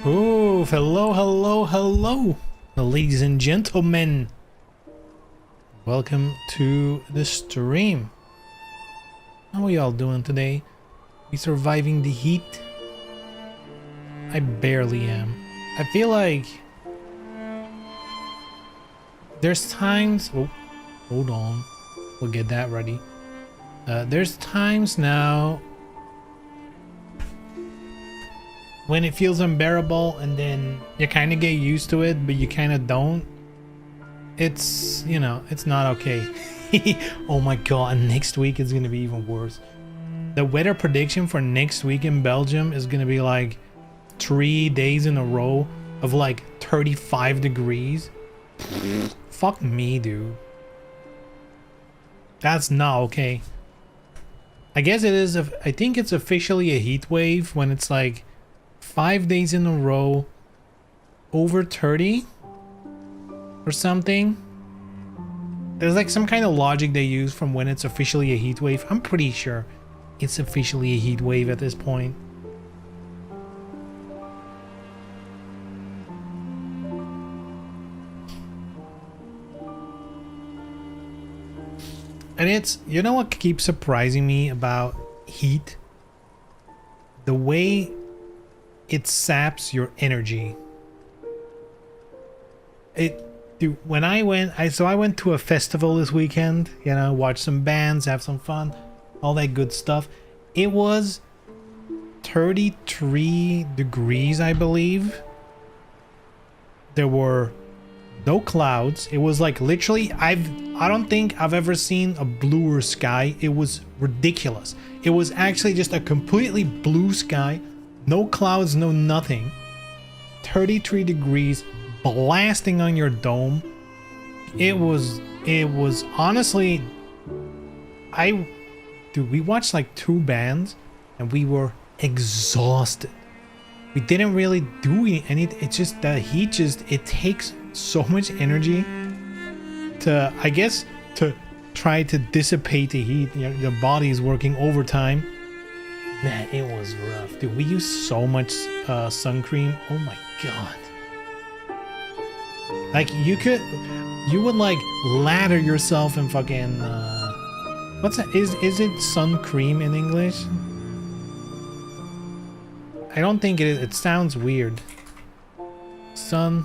Oh, hello, ladies and gentlemen. Welcome to the stream. How are y'all doing today? We surviving the heat? I barely am. I feel like there's times... Oh, hold on. We'll get that ready. There's times now when it feels unbearable and then you kind of get used to it, but you kind of don't. It's, you know, it's not okay. Oh my god, next week is gonna be even worse. The weather prediction for next week in Belgium is gonna be like 3 days in a row of like 35 degrees. Fuck me, dude. That's not okay. I guess it is. I think it's officially a heat wave when it's like 5 days in a row over 30 or something. There's like some kind of logic they use from when it's officially a heat wave. I'm pretty sure it's officially a heat wave at this point. And it's, you know what keeps surprising me about heat? The way it saps your energy. Dude, when I went to a festival this weekend, you know, watch some bands, have some fun, all that good stuff. It was 33 degrees, I believe. There were no clouds. It was like literally, I don't think I've ever seen a bluer sky. It was ridiculous. It was actually just a completely blue sky. No clouds, no nothing. 33 degrees, blasting on your dome. It was honestly, dude, we watched like 2 bands and we were exhausted. We didn't really do anything. It's just the heat it takes so much energy to, I guess, to try to dissipate the heat. You know, the body is working overtime. Man, it was rough. Dude, we used so much sun cream. Oh my god. Like, you would like lather yourself in fucking, what's that? Is it sun cream in English? I don't think it is. It sounds weird. Sun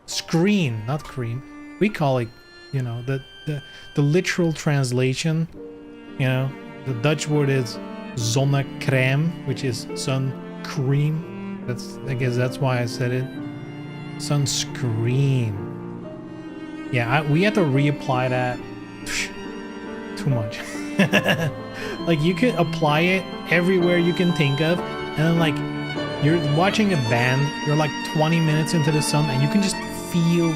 screen, not cream. We call it, you know, the literal translation. You know, the Dutch word is zonnecrème, which is sun cream. I guess that's why I said it. Sunscreen. Yeah, we had to reapply that. Too much. Like, you could apply it everywhere you can think of, and then like you're watching a band, you're like 20 minutes into the sun, and you can just feel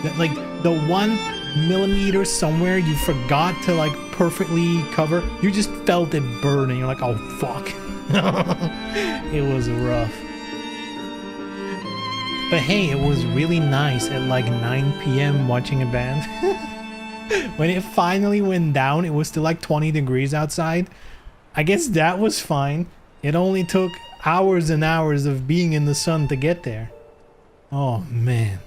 that, like, the 1 millimeter somewhere you forgot to like perfectly cover, you just felt it burn, and you're like, oh fuck. It was rough. But hey, it was really nice at like 9 p.m. watching a band. When it finally went down, it was still like 20 degrees outside. I guess that was fine. It only took hours and hours of being in the sun to get there. Oh man.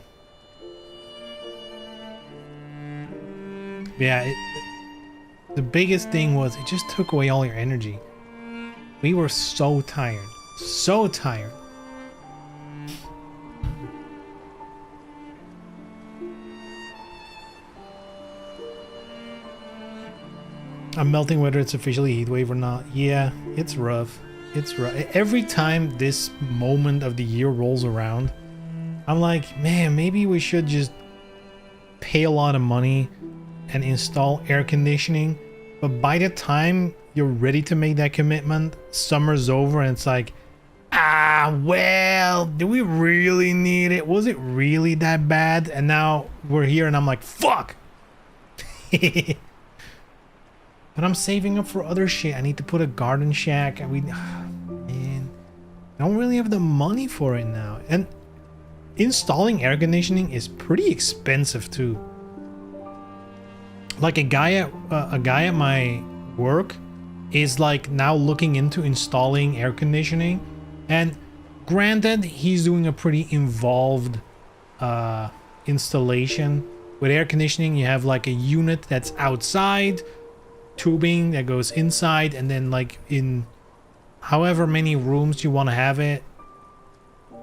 Yeah, the biggest thing was it just took away all your energy. We were so tired. So tired. I'm melting whether it's officially heat wave or not. Yeah, it's rough. It's rough. Every time this moment of the year rolls around, I'm like, man, maybe we should just pay a lot of money and install air conditioning. But by the time you're ready to make that commitment, summer's over and it's like, well, do we really need it? Was it really that bad? And now we're here and I'm like, fuck. But I'm saving up for other shit. I need to put a garden shack. Man, I don't really have the money for it now. And installing air conditioning is pretty expensive too. Like a guy at my work is like now looking into installing air conditioning, and Granted, he's doing a pretty involved installation. With air conditioning, you have like a unit that's outside, tubing that goes inside, and then like in however many rooms you want to have it,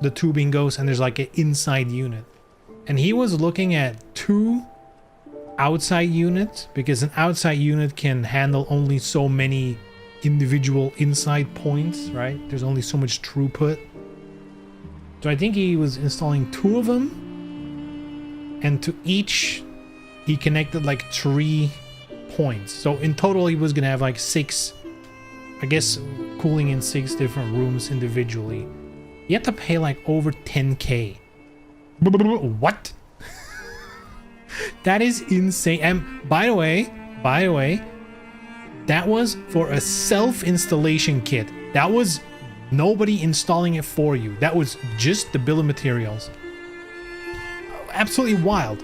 the tubing goes, and there's like an inside unit. And he was looking at 2 outside units because an outside unit can handle only so many individual inside points, right? There's only so much throughput. So I think he was installing 2 of them, and to each he connected like 3 points. So in total he was gonna have like 6, I guess, cooling in 6 different rooms individually. You have to pay like over 10k. What? That is insane. And by the way, that was for a self-installation kit. That was nobody installing it for you. That was just the bill of materials. Absolutely wild.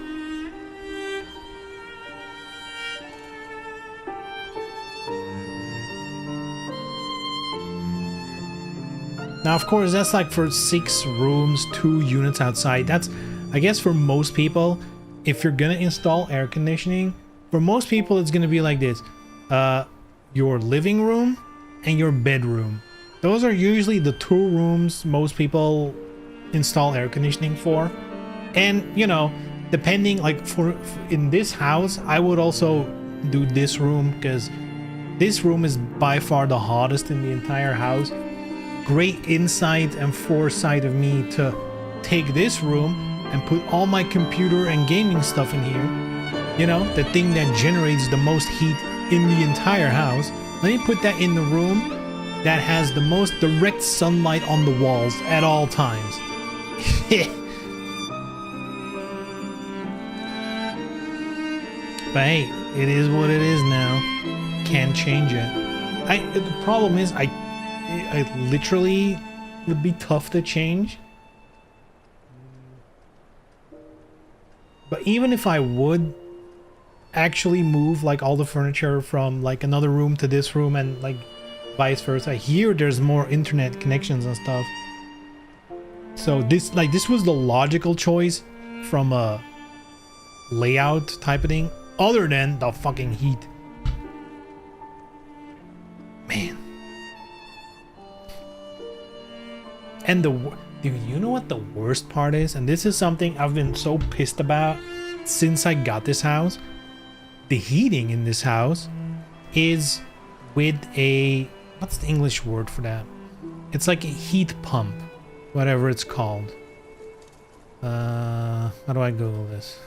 Now, of course, that's like for 6 rooms, 2 units outside. That's, I guess, for most people, if you're gonna install air conditioning, for most people, it's gonna be like this. Your living room and your bedroom. Those are usually the 2 rooms most people install air conditioning for. And, you know, depending, like for in this house, I would also do this room because this room is by far the hottest in the entire house. Great insight and foresight of me to take this room and put all my computer and gaming stuff in here. You know, the thing that generates the most heat in the entire house. Let me put that in the room that has the most direct sunlight on the walls at all times. But hey, it is what it is now. Can't change it. The problem is I literally would be tough to change. But even if I would actually move like all the furniture from like another room to this room and like vice versa, here there's more internet connections and stuff. So this was the logical choice from a layout type of thing, other than the fucking heat. Man. And dude, you know what the worst part is? And this is something I've been so pissed about since I got this house. The heating in this house is with a, what's the English word for that? It's like a heat pump, whatever it's called. How do I Google this?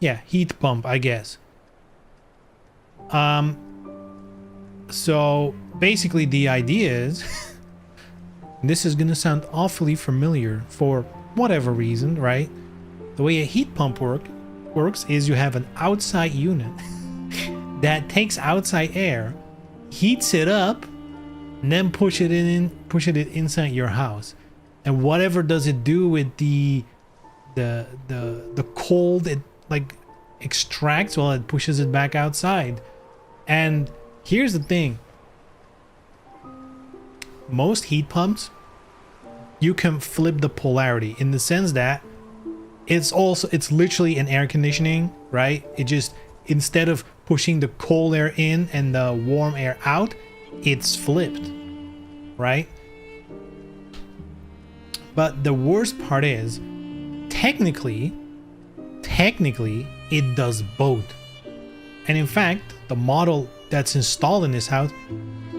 Yeah, heat pump, I guess. So basically the idea is this is gonna sound awfully familiar for whatever reason, right? The way a heat pump works is you have an outside unit that takes outside air, heats it up, and then push it inside your house. And whatever does it do with the cold it like extracts, well, it pushes it back outside. And here's the thing. Most heat pumps, you can flip the polarity in the sense that it's literally an air conditioning, right? It just, instead of pushing the cold air in and the warm air out, it's flipped, right? But the worst part is, technically, it does both. And in fact, the model that's installed in this house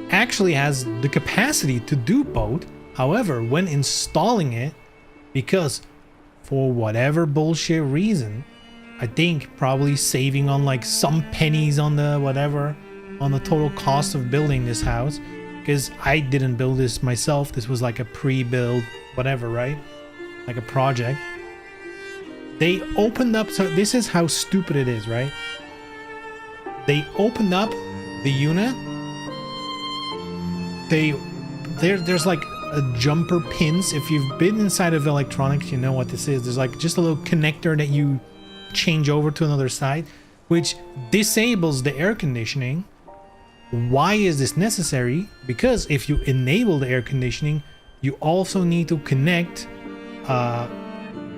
actually has the capacity to do both. However, when installing it, because for whatever bullshit reason, I think probably saving on like some pennies on the whatever, on the total cost of building this house, because I didn't build this myself. This was like a pre-build whatever, right? Like a project. They opened up, so this is how stupid it is, right? They opened up the unit. There's like a jumper pins. If you've been inside of electronics, you know what this is. There's like just a little connector that you change over to another side. which disables the air conditioning. Why is this necessary? Because if you enable the air conditioning, you also need to connect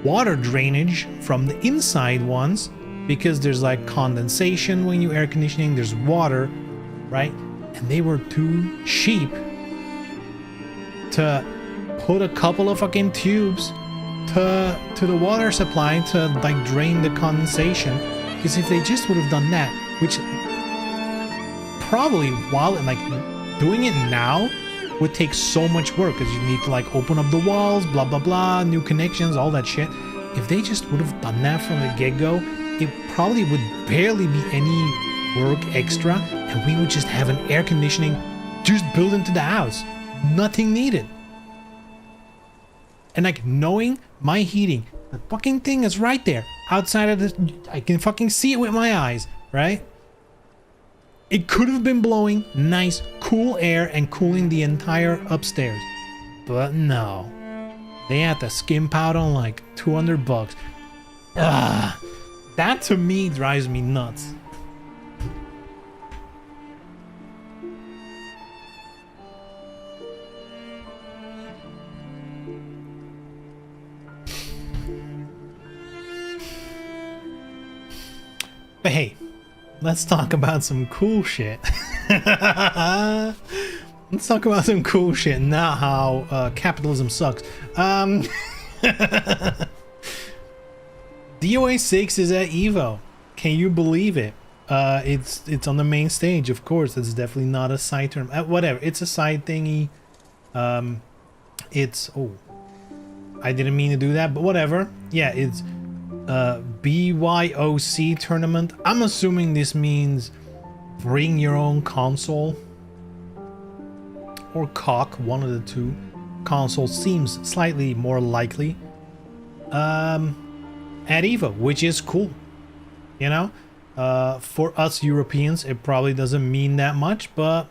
water drainage from the inside ones, because there's like condensation when you air conditioning, there's water, right? And they were too cheap to put a couple of fucking tubes to the water supply to like drain the condensation. Because if they just would have done that, which probably while like doing it now would take so much work, because you need to like open up the walls, blah blah blah, new connections, all that shit. If they just would have done that from the get-go, it probably would barely be any work extra, and we would just have an air conditioning just built into the house. Nothing needed. And like knowing my heating, the fucking thing is right there outside of the, I can fucking see it with my eyes, right? It could have been blowing nice cool air and cooling the entire upstairs, but no, they had to skimp out on like $200. That to me drives me nuts. But hey, let's talk about some cool shit. Let's talk about some cool shit, not how capitalism sucks. DOA 6 is at EVO. Can you believe it? It's on the main stage, of course. It's definitely not a side term. Whatever, it's a side thingy. It's, oh, I didn't mean to do that, but whatever. Yeah, it's BYOC tournament. I'm assuming this means bring your own console or cock, one of the two. Console seems slightly more likely. At EVO, which is cool, you know. For us Europeans, it probably doesn't mean that much, but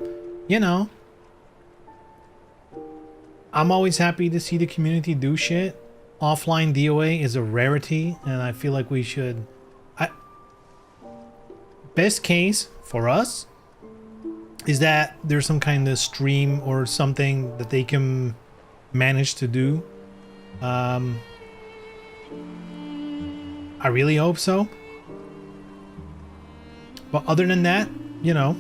you know, I'm always happy to see the community do shit. Offline DOA is a rarity, and I feel like we should. Best case for us is that there's some kind of stream or something that they can manage to do. I really hope so. But other than that, you know,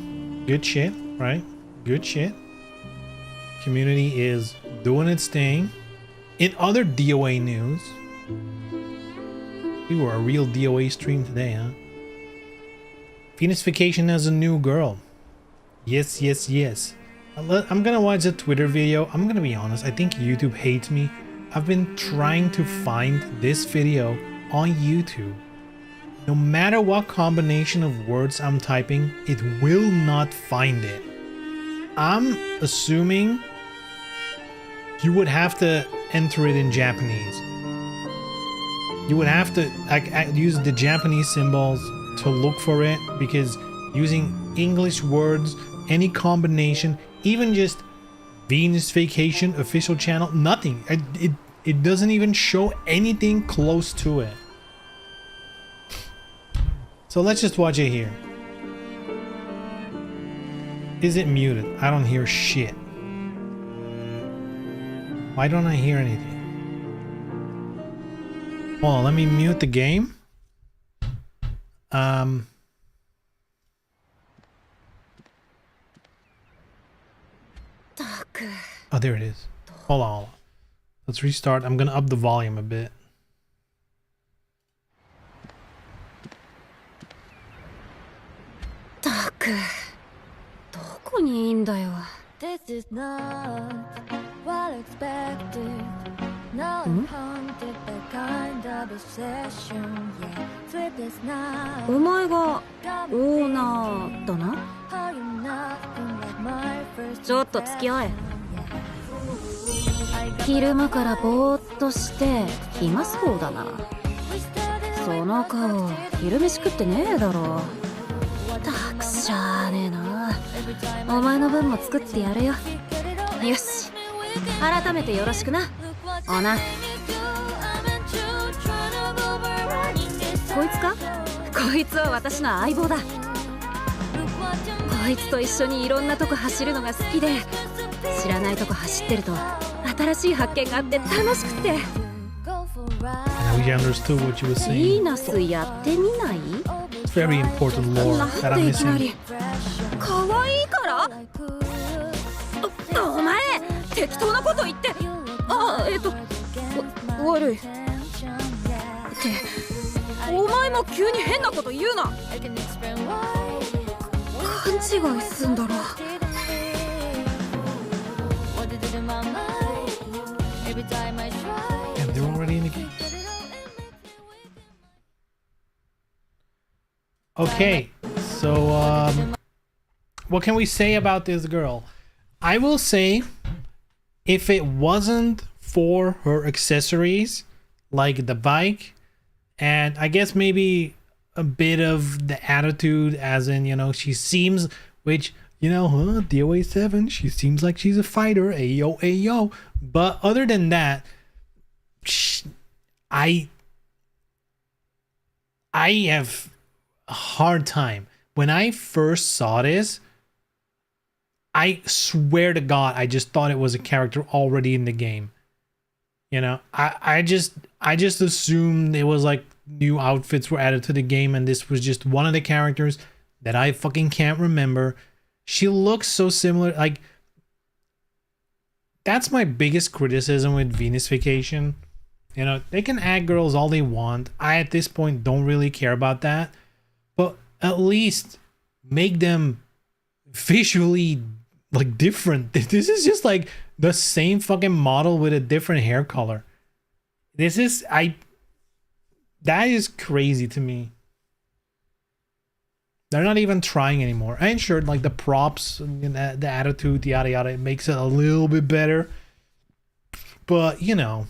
good shit, right? Good shit. Community is doing its thing. In other DOA news, we were a real DOA stream today, huh? Phoenixfication has a new girl. Yes, yes, yes. I'm gonna watch a Twitter video. I'm gonna be honest, I think YouTube hates me. I've been trying to find this video on YouTube. No matter what combination of words I'm typing, it will not find it. I'm assuming you would have to enter it in Japanese. You would have to use the Japanese symbols to look for it, because using English words, any combination, even just Venusfication official channel, nothing. It doesn't even show anything close to it. So let's just watch it here. Is it muted? I don't hear shit. Why don't I hear anything? Hold on, let me mute the game. Oh, there it is. Hold on. Let's restart. I'm gonna up the volume a bit. This is not what expected. Now I'm haunted by kind of obsession. Yeah, sleepless night. お前がオーナーだな。 How you not been like my first ちょっと付き合え。 impression. 昼間からぼーっとして暇そうだな。その顔、昼飯食ってねえだろ。たくしゃーねえな。お前の分も作ってやるよ。よし。改めてよろしくな。オナ。こいつか？こいつは私の相棒だ。こいつと一緒にいろんなとこ走るのが好きで、知らないとこ走ってると新しい発見があって楽しくて。 Now we understood what you were ヴィ saying. ーナスやってみない？ It's very important lore な that ん I'm でいきな missing. り可愛いから？お前適当なこと言って。悪いってお前も急に変なこと言うな。勘違いすんだろ。 And they're already in the game. Okay, so what can we say about this girl? I will say, if it wasn't for her accessories, like the bike, and I guess maybe a bit of the attitude, as in, you know, she seems, which, you know, DOA 7, she seems like she's a fighter, ayo, ayo. But other than that, I have a hard time. When I first saw this, I swear to God, I just thought it was a character already in the game. You know, I just assumed it was like new outfits were added to the game, and this was just one of the characters that I fucking can't remember. She looks so similar. Like, that's my biggest criticism with Venus Vacation. You know, they can add girls all they want. I, at this point, don't really care about that. But at least make them visually, like, different. This is just, like, the same fucking model with a different hair color. This is... that is crazy to me. They're not even trying anymore. And sure, like, the props, and the attitude, yada yada, it makes it a little bit better. But, you know,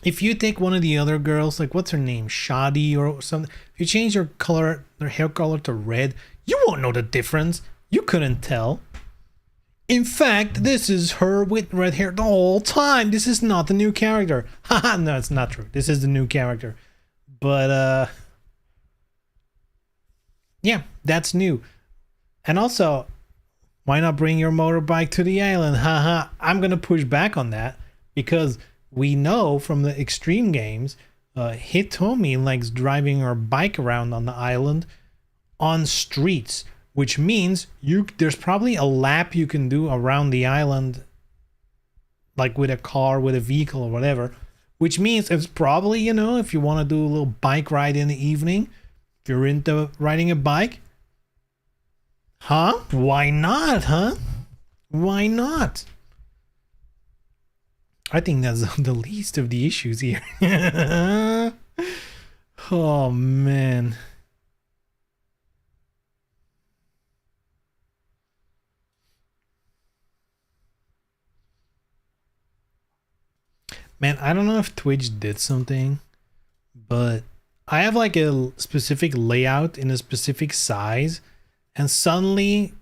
if you take one of the other girls, like, what's her name, Shadi or something, if you change her color, her hair color to red, you won't know the difference. You couldn't tell. In fact, this is her with red hair the whole time. This is not the new character. Haha, no, it's not true. This is the new character. But, yeah, that's new. And also, why not bring your motorbike to the island? Haha, I'm gonna push back on that, because we know from the extreme games, Hitomi likes driving her bike around on the island on streets, which means there's probably a lap you can do around the island, like with a car, with a vehicle or whatever, which means it's probably, you know, if you want to do a little bike ride in the evening, if you're into riding a bike, huh? Why not, huh? Why not? I think that's the least of the issues here. Oh, man. Man, I don't know if Twitch did something, but I have like a specific layout in a specific size, and suddenly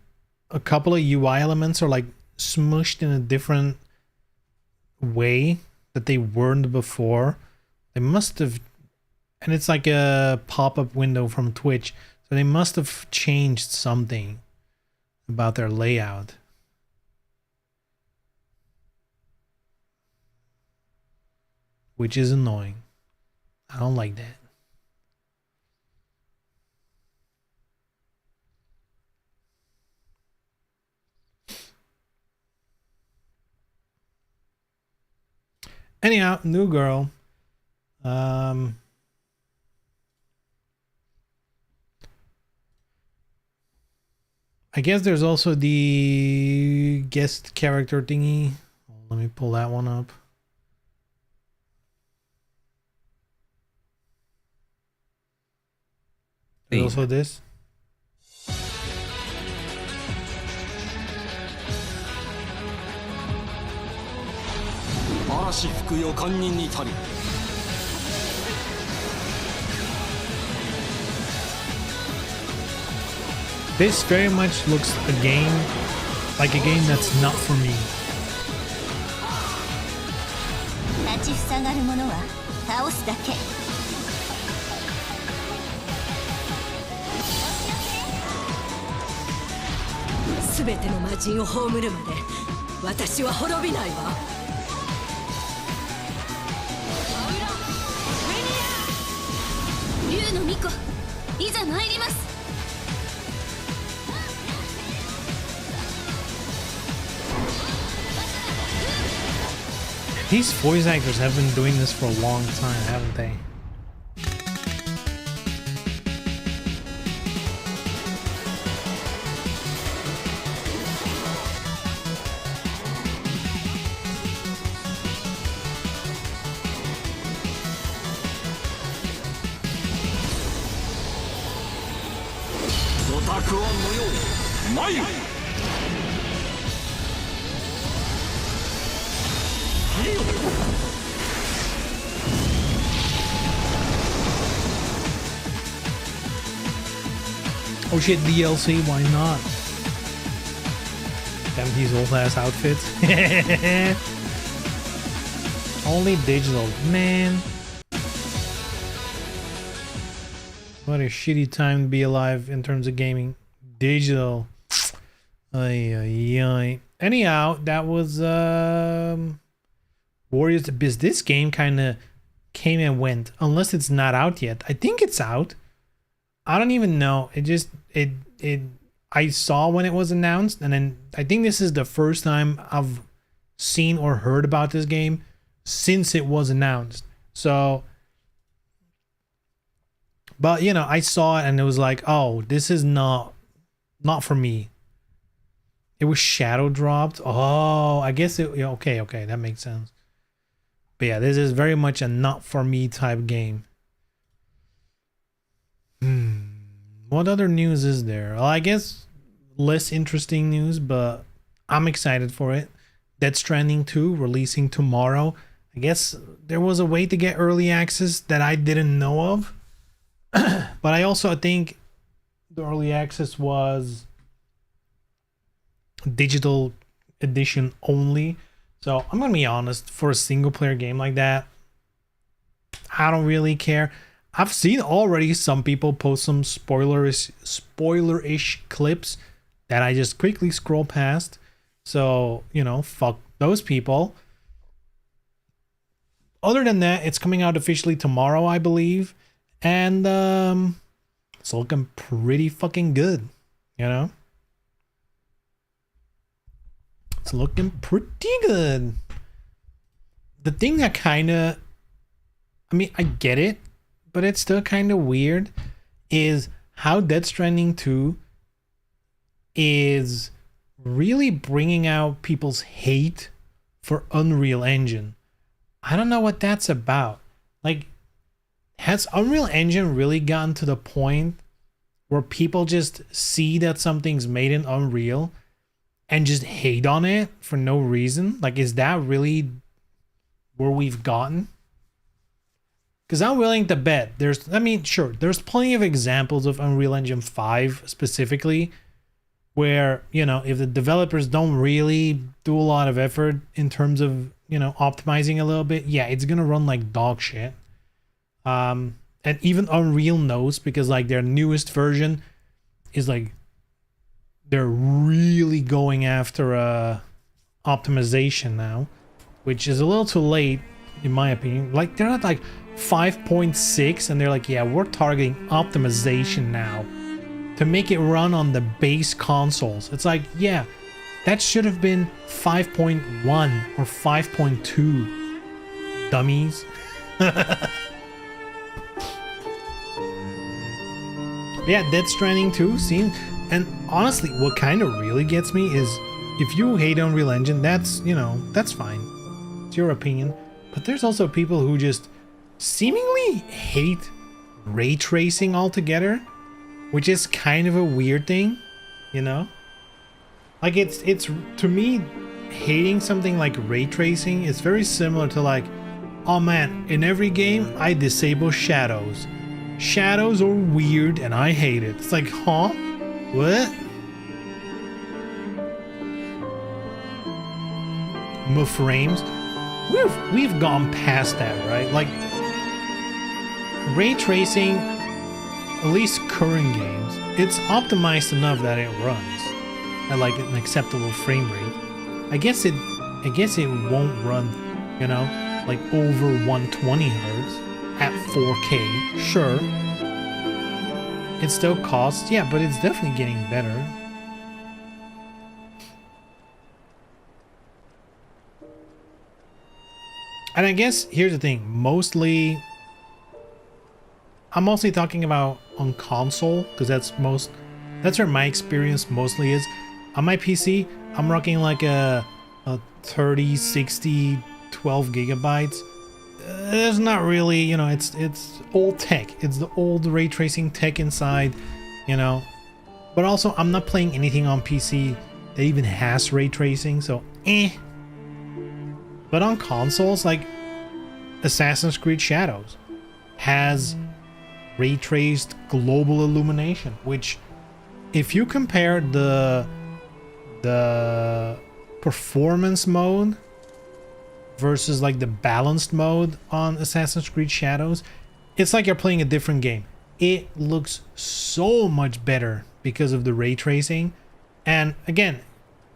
a couple of UI elements are like smushed in a different way that they weren't before. They must have, and it's like a pop-up window from Twitch, so they must have changed something about their layout. Which is annoying. I don't like that. Anyhow, new girl. I guess there's also the guest character thingy. Let me pull that one up. There's also this. This very much looks a game like a game that's not for me. 立ちふさがる者は倒すだけ。全ての魔人を葬るまで私は滅びないわ。竜の巫女、いざ参ります。These voice actors have been doing this for a long time, haven't they? Oh shit, DLC, why not? Damn, these old ass outfits. Only digital, man. What a shitty time to be alive in terms of gaming. Digital. Ay, ay, ay. Anyhow, that was Warriors Abyss. This game kind of came and went, unless it's not out yet. I think it's out. I don't even know. I saw when it was announced, and then I think this is the first time I've seen or heard about this game since it was announced. So, but you know, I saw it and it was like, oh, this is not for me. It was shadow dropped. Oh, I guess it. Okay, that makes sense. But yeah, this is very much a not for me type game. What other news is there? Well, I guess less interesting news, but I'm excited for it. Death Stranding 2 releasing tomorrow. I guess there was a way to get early access that I didn't know of. But I also think the early access was digital edition only. So I'm gonna be honest, for a single player game like that, I don't really care. I've seen already some people post some spoilerish clips that I just quickly scroll past. So, you know, fuck those people. Other than that, it's coming out officially tomorrow, I believe. And it's looking pretty fucking good, you know? It's looking pretty good. The thing that kind of, I mean, I get it, but it's still kind of weird, is how Death Stranding 2 is really bringing out people's hate for Unreal Engine. I don't know what that's about. Like, has Unreal Engine really gotten to the point where people just see that something's made in Unreal and just hate on it for no reason? Like, is that really where we've gotten? Because I'm willing to bet there's plenty of examples of Unreal Engine 5 specifically where, you know, if the developers don't really do a lot of effort in terms of, you know, optimizing a little bit, yeah, it's gonna run like dog shit. And even Unreal knows, because like their newest version is like, they're really going after optimization now, which is a little too late in my opinion. Like, they're not like 5.6 and they're like, yeah, we're targeting optimization now to make it run on the base consoles. It's like, yeah, that should have been 5.1 or 5.2, dummies. Yeah, Death Stranding 2 seems, and honestly, what kind of really gets me is, if you hate Unreal Engine, that's, you know, that's fine. It's your opinion. But there's also people who just seemingly hate ray tracing altogether, which is kind of a weird thing, you know? Like, it's to me, hating something like ray tracing is very similar to like, oh man, in every game I disable shadows. Shadows are weird and I hate it. It's like, huh? What? Frames? We've gone past that, right? Like, ray tracing, at least current games, it's optimized enough that it runs. at like an acceptable frame rate. I guess it won't run, you know, like over 120 hertz at 4K. Sure, it still costs, yeah, but it's definitely getting better. And I guess here's the thing, I'm mostly talking about on console, because that's where my experience mostly is. On my PC, I'm rocking like a 30, 60, 12 gigabytes. There's not really, you know, it's old tech. It's the old ray tracing tech inside, you know. But also, I'm not playing anything on PC that even has ray tracing, so But on consoles, like Assassin's Creed Shadows has ray traced global illumination, which if you compare the performance mode versus like the balanced mode on Assassin's Creed Shadows, it's like you're playing a different game. It looks so much better because of the ray tracing. And again,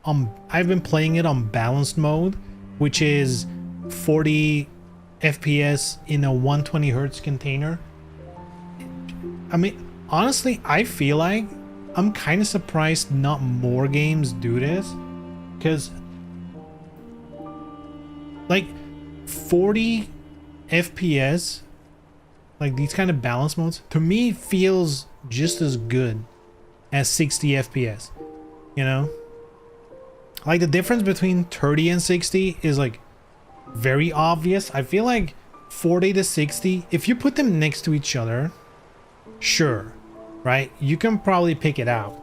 I've been playing it on balanced mode, which is 40 FPS in a 120 hertz container. I mean, honestly, I feel like I'm kind of surprised not more games do this, because like 40 FPS, like these kind of balance modes, to me feels just as good as 60 FPS, you know? Like the difference between 30 and 60 is like very obvious. I feel like 40 to 60, if you put them next to each other, sure, right? You can probably pick it out.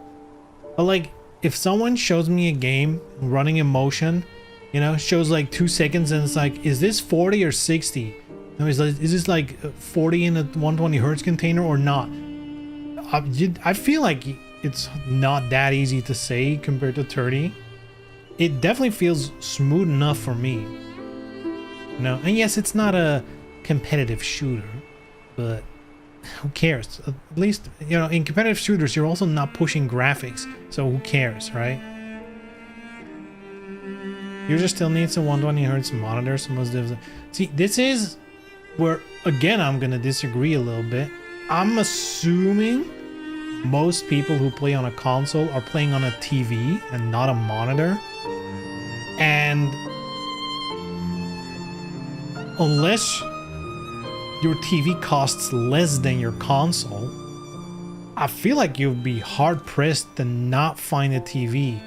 But like if someone shows me a game running in motion, you know, shows like 2 seconds and it's like, is this 40 or 60? No, is this like 40 in a 120 hertz container or not? I feel like it's not that easy to say compared to 30. It definitely feels smooth enough for me, you know. And yes, it's not a competitive shooter, but who cares? At least, you know, in competitive shooters you're also not pushing graphics, so who cares, right? User still needs a 120 hertz monitor, so most devs. See, this is where again I'm gonna disagree a little bit. I'm assuming most people who play on a console are playing on a TV and not a monitor. And unless your TV costs less than your console, I feel like you'd be hard pressed to not find a TV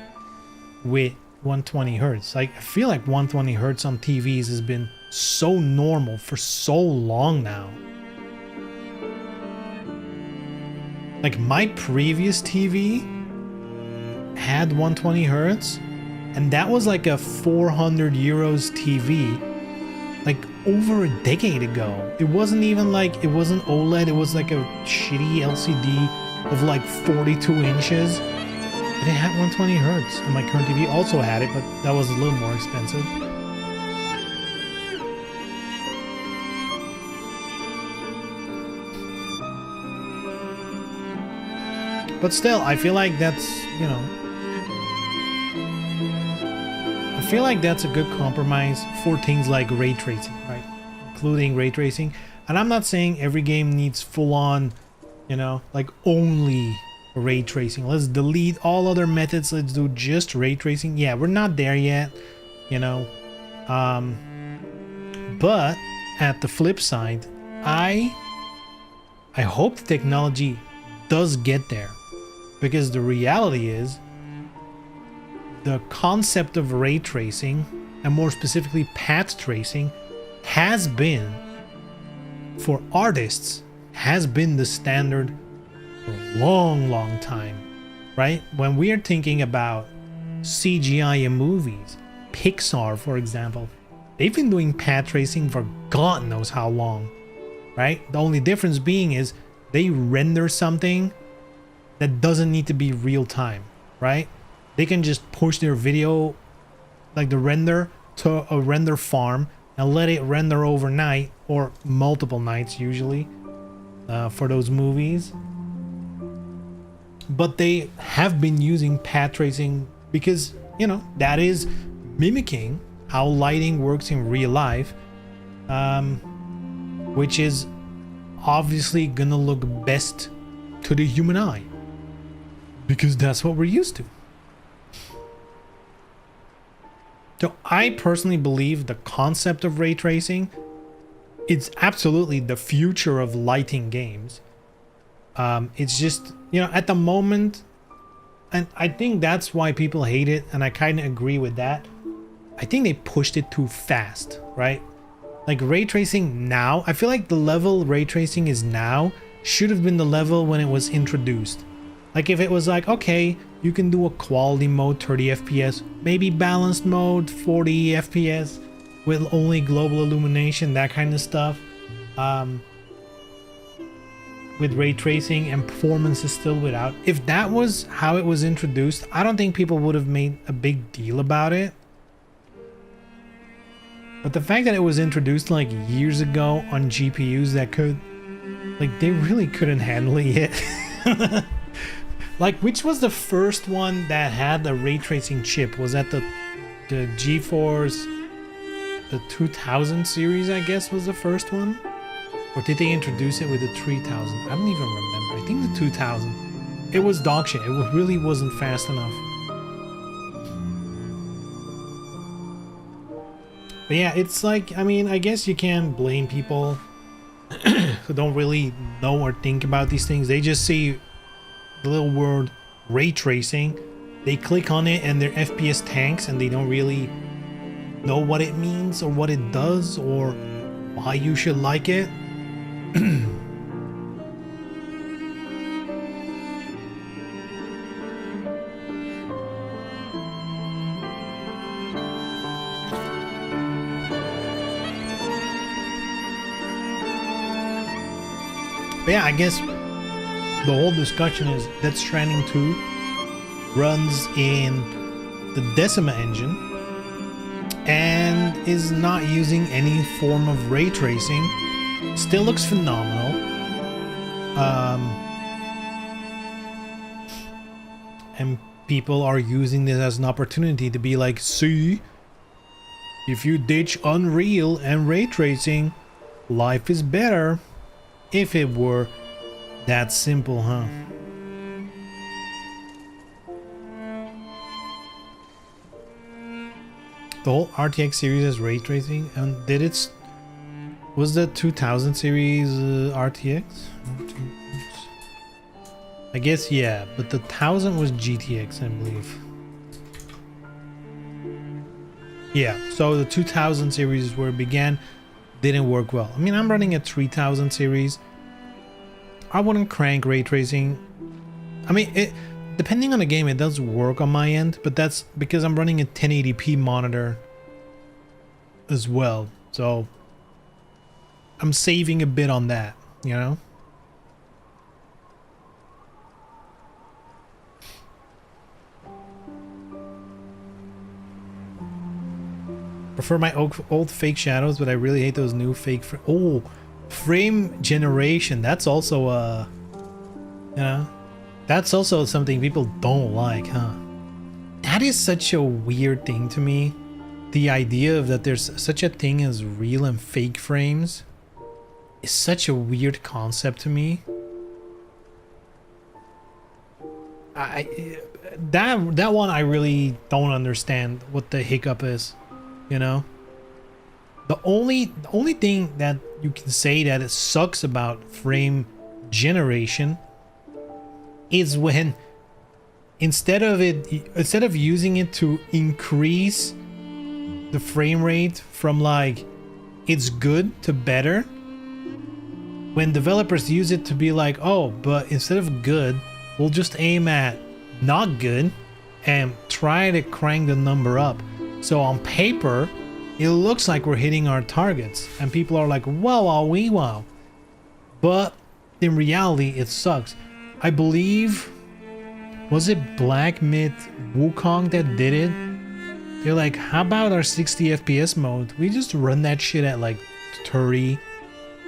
with 120 hertz. Like, I feel like 120 hertz on TVs has been so normal for so long now. Like, my previous TV had 120 hertz, and that was like a 400 euros TV, like over a decade ago. It wasn't even like, it wasn't OLED, it was like a shitty LCD of like 42 inches. But it had 120 hertz, and my current TV also had it, but that was a little more expensive. But still, I feel like that's, you know, I feel like that's a good compromise for things like ray tracing, right? Including ray tracing. And I'm not saying every game needs full-on, you know, like only ray tracing. Let's delete all other methods. Let's do just ray tracing. Yeah, we're not there yet, you know. But at the flip side, I hope the technology does get there, because the reality is the concept of ray tracing, and more specifically path tracing, has been, for artists, has been the standard for a long time, right? When we are thinking about CGI in movies, Pixar, for example, they've been doing path tracing for God knows how long, right? The only difference being is they render something that doesn't need to be real time, right? They can just push their video, like the render, to a render farm and let it render overnight, or multiple nights usually, for those movies. But they have been using path tracing because, you know, that is mimicking how lighting works in real life, which is obviously gonna look best to the human eye, because that's what we're used to. So I personally believe the concept of ray tracing, it's absolutely the future of lighting games. It's just, you know, at the moment, and I think that's why people hate it, and I kind of agree with that. I think they pushed it too fast, right? Like ray tracing now, I feel like the level ray tracing is now should have been the level when it was introduced. Like if it was like, okay, you can do a quality mode 30 FPS, maybe balanced mode 40 FPS with only global illumination, that kind of stuff. With ray tracing and performance is still without. If that was how it was introduced, I don't think people would have made a big deal about it. But the fact that it was introduced like years ago on GPUs that could, like, they really couldn't handle it yet. Like, which was the first one that had the ray tracing chip? Was that the GeForce, the 2000 series, I guess, was the first one? Or did they introduce it with the 3000? I don't even remember. I think the 2000. It was dog shit. It really wasn't fast enough. But yeah, it's like, I mean, I guess you can't blame people who don't really know or think about these things. They just see the little word ray tracing, they click on it and their FPS tanks, and they don't really know what it means or what it does or why you should like it. But yeah, I guess the whole discussion is Death Stranding 2 runs in the Decima engine and is not using any form of ray tracing. Still looks phenomenal. And people are using this as an opportunity to be like, see, if you ditch Unreal and ray tracing, life is better. If it were that simple, huh? The whole RTX series has ray tracing, and did it? Was the 2000 series RTX? I guess yeah, but the 1000 was GTX, I believe. Yeah, so the 2000 series is where it began. Didn't work well. I mean, I'm running a 3000 series. I wouldn't crank ray tracing. I mean, it, depending on the game, it does work on my end, but that's because I'm running a 1080p monitor as well. So I'm saving a bit on that, you know? Prefer my old fake shadows, but I really hate those new fake frame generation. That's also you know, that's also something people don't like, huh? That is such a weird thing to me. The idea of that there's such a thing as real and fake frames is such a weird concept to me. That one I really don't understand what the hiccup is. You know, the only thing that you can say that it sucks about frame generation is when instead of using it to increase the frame rate from like it's good to better, when developers use it to be like, oh, but instead of good, we'll just aim at not good and try to crank the number up. So on paper, it looks like we're hitting our targets, and people are like, wow, wow, wee, wow. But in reality, it sucks. I believe, was it Black Myth Wukong that did it? They're like, how about our 60 FPS mode? We just run that shit at like 30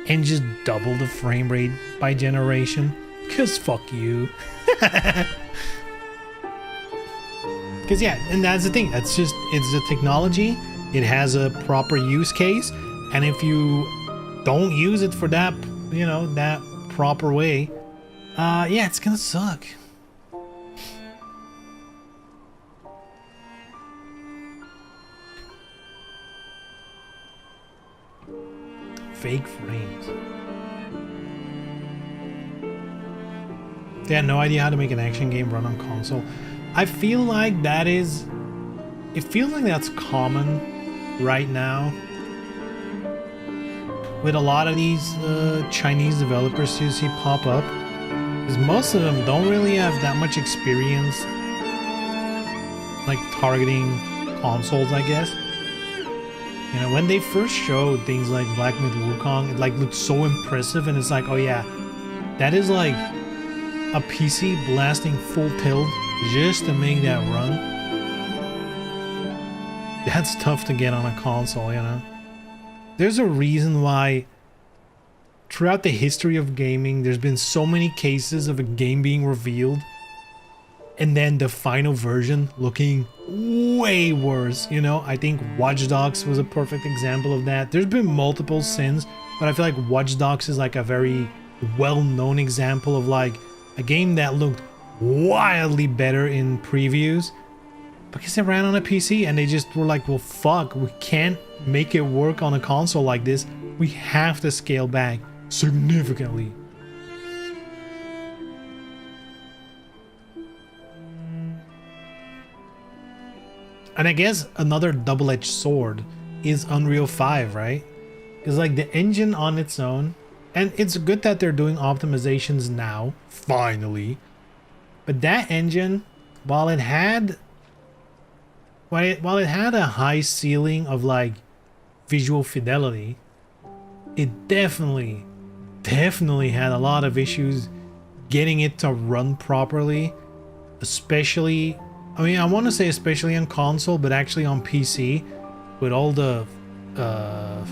and just double the frame rate by generation. Cause fuck you. Because yeah, and that's the thing. It's a technology. It has a proper use case, and if you don't use it for that, you know, that proper way, yeah, it's gonna suck. Fake frames. They had no idea how to make an action game run on console. I feel like it feels like that's common right now with a lot of these Chinese developers you see pop up, because most of them don't really have that much experience like targeting consoles, I guess. You know, when they first showed things like Black Myth Wukong, it like looked so impressive, and it's like, oh yeah, that is like a PC blasting full tilt just to make that run. That's tough to get on a console, you know. There's a reason why throughout the history of gaming there's been so many cases of a game being revealed and then the final version looking way worse, you know. I think Watch Dogs was a perfect example of that. There's been multiple since, but I feel like Watch Dogs is like a very well-known example of like a game that looked wildly better in previews because it ran on a PC, and they just were like, well fuck, we can't make it work on a console like this. We have to scale back significantly. And I guess another double-edged sword is Unreal 5, right? Because like the engine on its own, and it's good that they're doing optimizations now, finally. But that engine, while it had a high ceiling of like visual fidelity, it definitely had a lot of issues getting it to run properly, especially, I mean, I want to say especially on console, but actually on PC with all the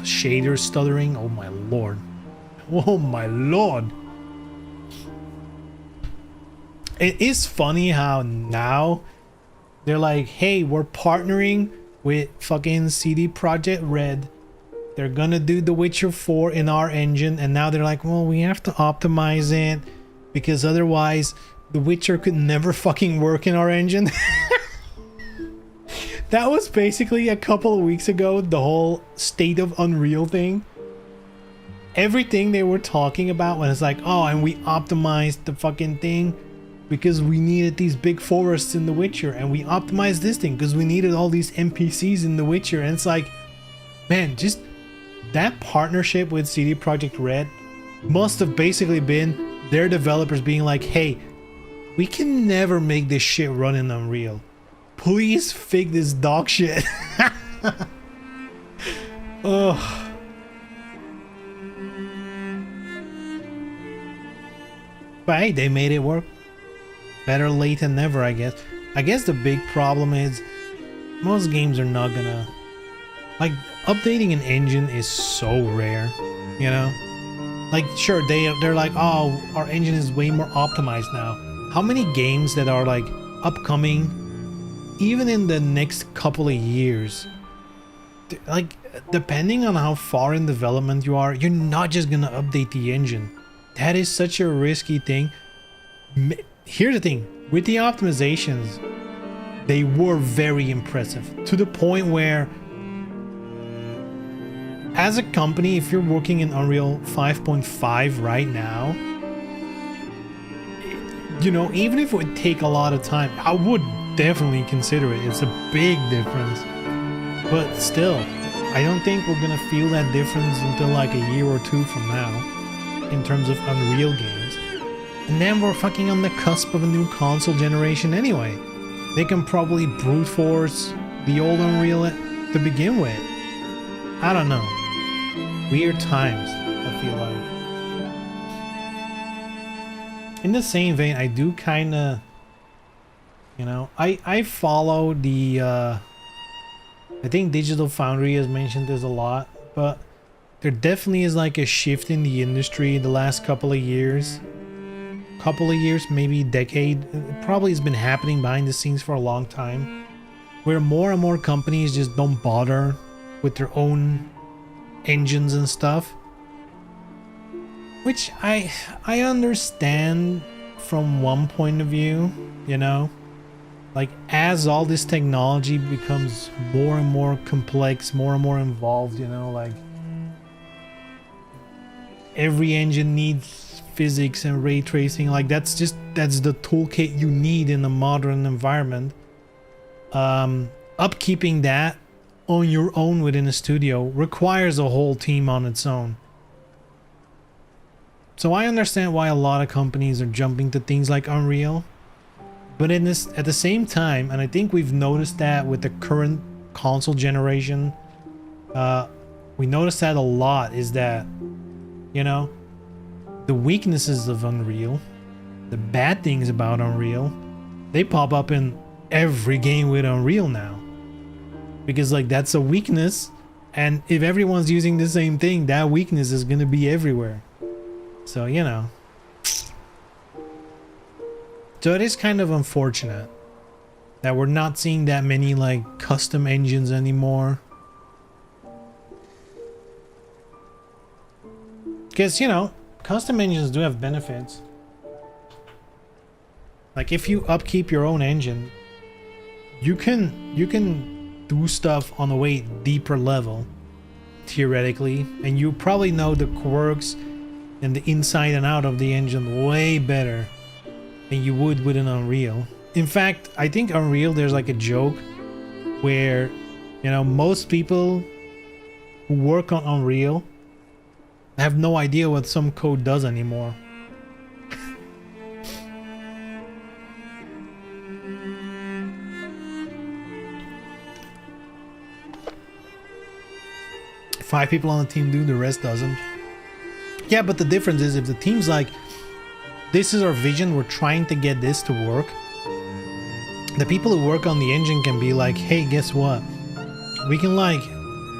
shaders stuttering. Oh my lord. Oh my lord. It is funny how now they're like, hey, we're partnering with fucking CD Projekt Red. They're gonna do The Witcher 4 in our engine, and now they're like, well, we have to optimize it because otherwise The Witcher could never fucking work in our engine. That was basically a couple of weeks ago, the whole State of Unreal thing. Everything they were talking about when it's like, oh, and we optimized the fucking thing because we needed these big forests in The Witcher, and we optimized this thing because we needed all these NPCs in The Witcher. And it's like, man, just that partnership with CD Projekt Red must have basically been their developers being like, hey, we can never make this shit run in Unreal. Please fix this dog shit. Ugh. But hey, they made it work. Better late than never, I guess. I guess the big problem is most games are not gonna, like, updating an engine is so rare, you know? Like, sure, they're like, oh, our engine is way more optimized now. How many games that are like upcoming, even in the next couple of years, like, depending on how far in development you are, you're not just gonna update the engine. That is such a risky thing. Here's the thing, with the optimizations, they were very impressive to the point where, as a company, if you're working in Unreal 5.5 right now, you know, even if it would take a lot of time, I would definitely consider it. It's a big difference. But still, I don't think we're gonna feel that difference until like a year or two from now in terms of Unreal games. And then we're fucking on the cusp of a new console generation anyway. They can probably brute force the old Unreal to begin with. I don't know. Weird times, I feel like. In the same vein, I do kind of, you know, I follow the, I think Digital Foundry has mentioned this a lot, but there definitely is like a shift in the industry the last couple of years, maybe decade. It probably has been happening behind the scenes for a long time. where more and more companies just don't bother with their own engines and stuff, which I understand from one point of view, you know, like as all this technology becomes more and more complex, more and more involved, you know, like every engine needs physics and ray tracing, like that's the toolkit you need in a modern environment. Upkeeping that on your own within a studio requires a whole team on its own. So I understand why a lot of companies are jumping to things like Unreal, but at the same time, and I think we've noticed that with the current console generation, we noticed that a lot, is that, you know, the weaknesses of Unreal, the bad things about Unreal, they pop up in every game with Unreal now. Because like that's a weakness, and if everyone's using the same thing, that weakness is going to be everywhere. So, you know. So it is kind of unfortunate that we're not seeing that many like custom engines anymore. Because, you know, custom engines do have benefits. Like if you upkeep your own engine, you can do stuff on a way deeper level, theoretically, and you probably know the quirks and the inside and out of the engine way better than you would with an Unreal. In fact, I think Unreal, there's like a joke where, you know, most people who work on Unreal have no idea what some code does anymore. Five people on the team do, the rest doesn't. Yeah, but the difference is if the team's like, this is our vision, we're trying to get this to work, the people who work on the engine can be like, hey, guess what? We can like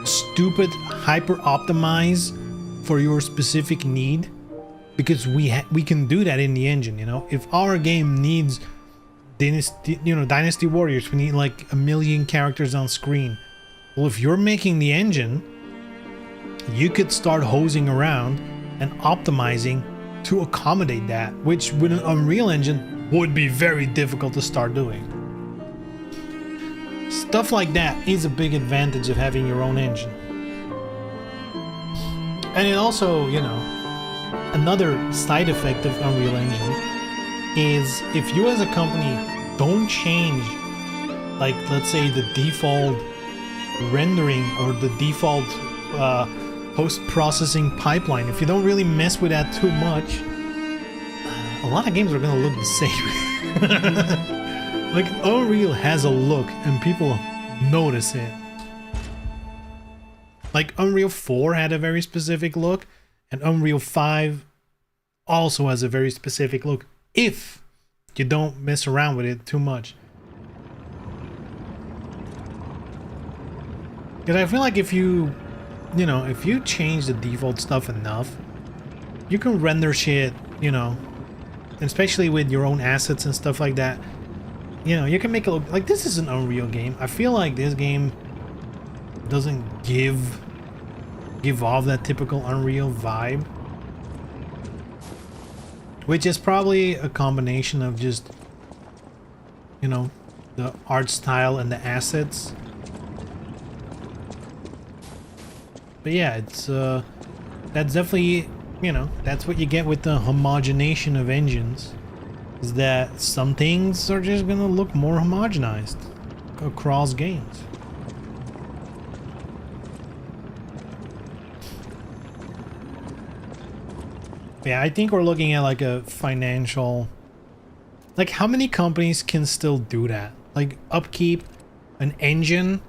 stupid hyper optimize for your specific need, because we can do that in the engine, you know? If our game needs Dynasty Warriors, we need like 1 million characters on screen. Well, if you're making the engine, you could start hosing around and optimizing to accommodate that, which with an Unreal Engine would be very difficult to start doing. Stuff like that is a big advantage of having your own engine. And it also, you know, another side effect of Unreal Engine is if you as a company don't change, like let's say the default rendering or the default post-processing pipeline, if you don't really mess with that too much, a lot of games are gonna look the same. Like Unreal has a look and people notice it. Like Unreal 4 had a very specific look, and Unreal 5 also has a very specific look if you don't mess around with it too much. Because I feel like if you change the default stuff enough, you can render shit, you know, especially with your own assets and stuff like that. You know, you can make it look like this is an Unreal game. I feel like this game doesn't give off that typical Unreal vibe, which is probably a combination of just, you know, the art style and the assets. But yeah, it's that's definitely, you know, that's what you get with the homogenization of engines, is that some things are just gonna look more homogenized across games. Yeah, I think we're looking at like a financial, like how many companies can still do that? Like upkeep an engine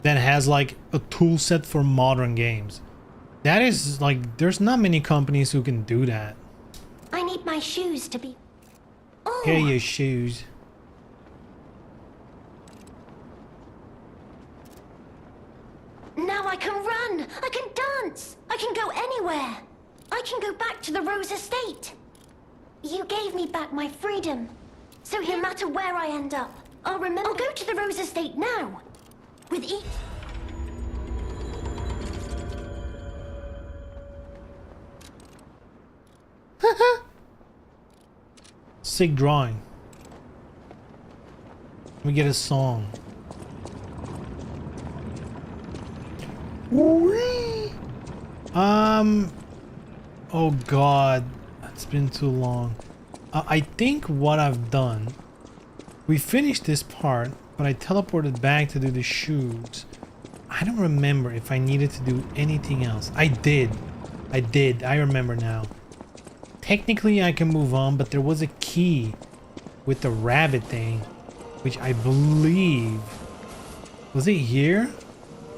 that has like a tool set for modern games. That is like, there's not many companies who can do that. I need my shoes to be... Oh! Here are your shoes. Now I can run! I can dance! I can go anywhere! I can go back to the Rose Estate! You gave me back my freedom. So no matter where I end up, I'll remember. I'll go to the Rose Estate now. With each... Sick drawing. Let me get a song. Oh god, it's been too long. I think what I've done, we finished this part, but I teleported back to do the shoes. I don't remember if I needed to do anything else. I did. I remember now. Technically I can move on, but there was a key with the rabbit thing, which I believe, was it here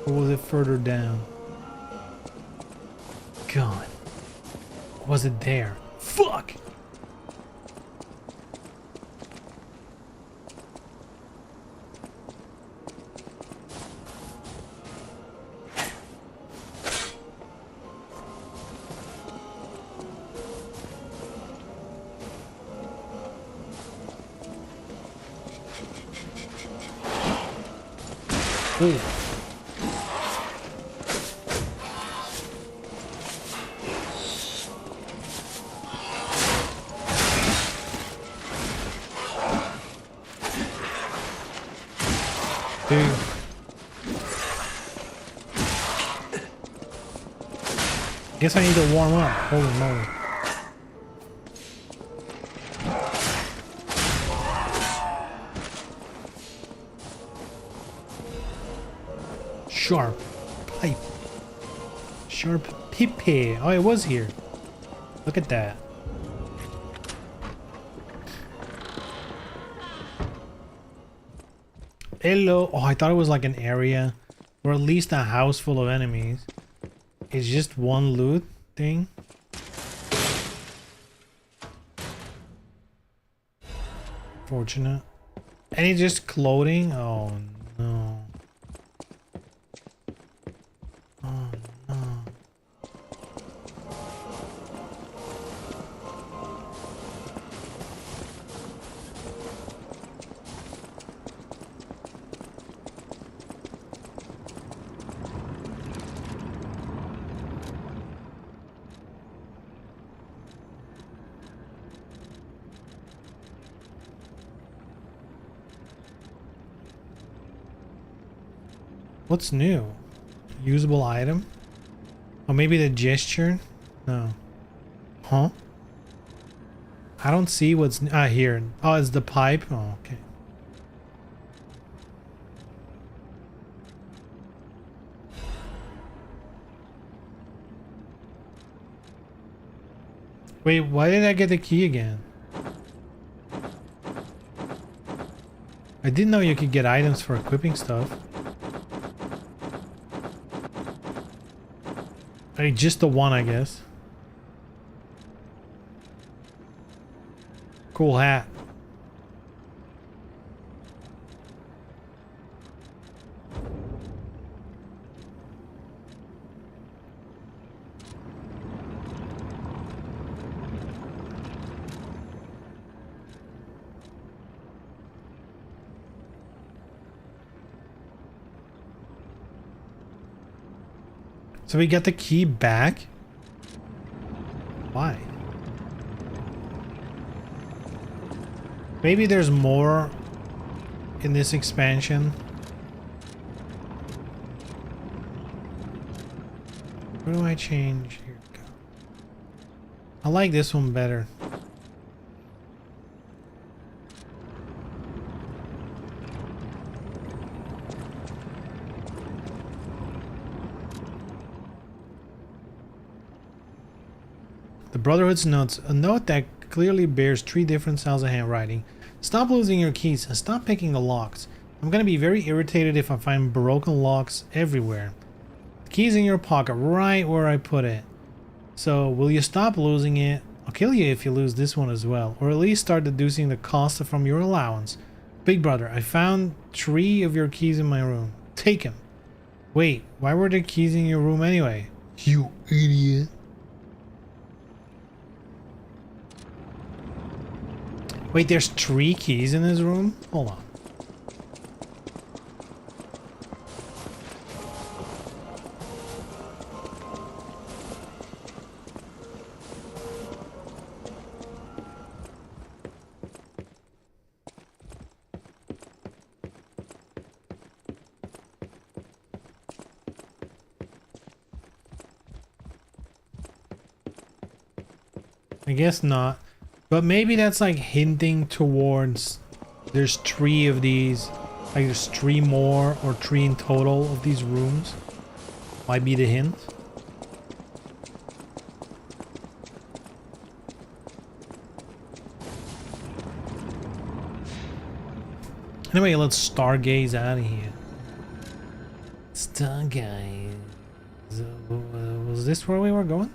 or was it further down? God, was it there? Fuck. Ooh. Dude. Guess I need to warm up. Holy moly. Sharp pipe. Sharp pipe. Oh, it was here. Look at that. Hello. Oh, I thought it was like an area or at least a house full of enemies. It's just one loot thing. Fortunate. And it's just clothing. Oh no. Oh no. What's new? Usable item? Oh, maybe the gesture? No. Huh? I don't see what's here. Oh, it's the pipe. Oh, okay. Wait, why did I get the key again? I didn't know you could get items for equipping stuff. I mean, just the one, I guess. Cool hat. So we get the key back? Why? Maybe there's more in this expansion. What do I change? Here we go. I like this one better. The Brotherhood's notes. A note that clearly bears 3 different styles of handwriting. Stop losing your keys and stop picking the locks. I'm gonna be very irritated if I find broken locks everywhere. The key's in your pocket, right where I put it. So, will you stop losing it? I'll kill you if you lose this one as well. Or at least start deducing the cost from your allowance. Big brother, I found 3 of your keys in my room. Take them. Wait, why were the keys in your room anyway? You idiot. Wait, there's 3 keys in his room? Hold on. I guess not. But maybe that's like hinting towards there's 3 of these. Like there's 3 more or 3 in total of these rooms. Might be the hint. Anyway, let's stargaze out of here. Stargaze. Was this where we were going?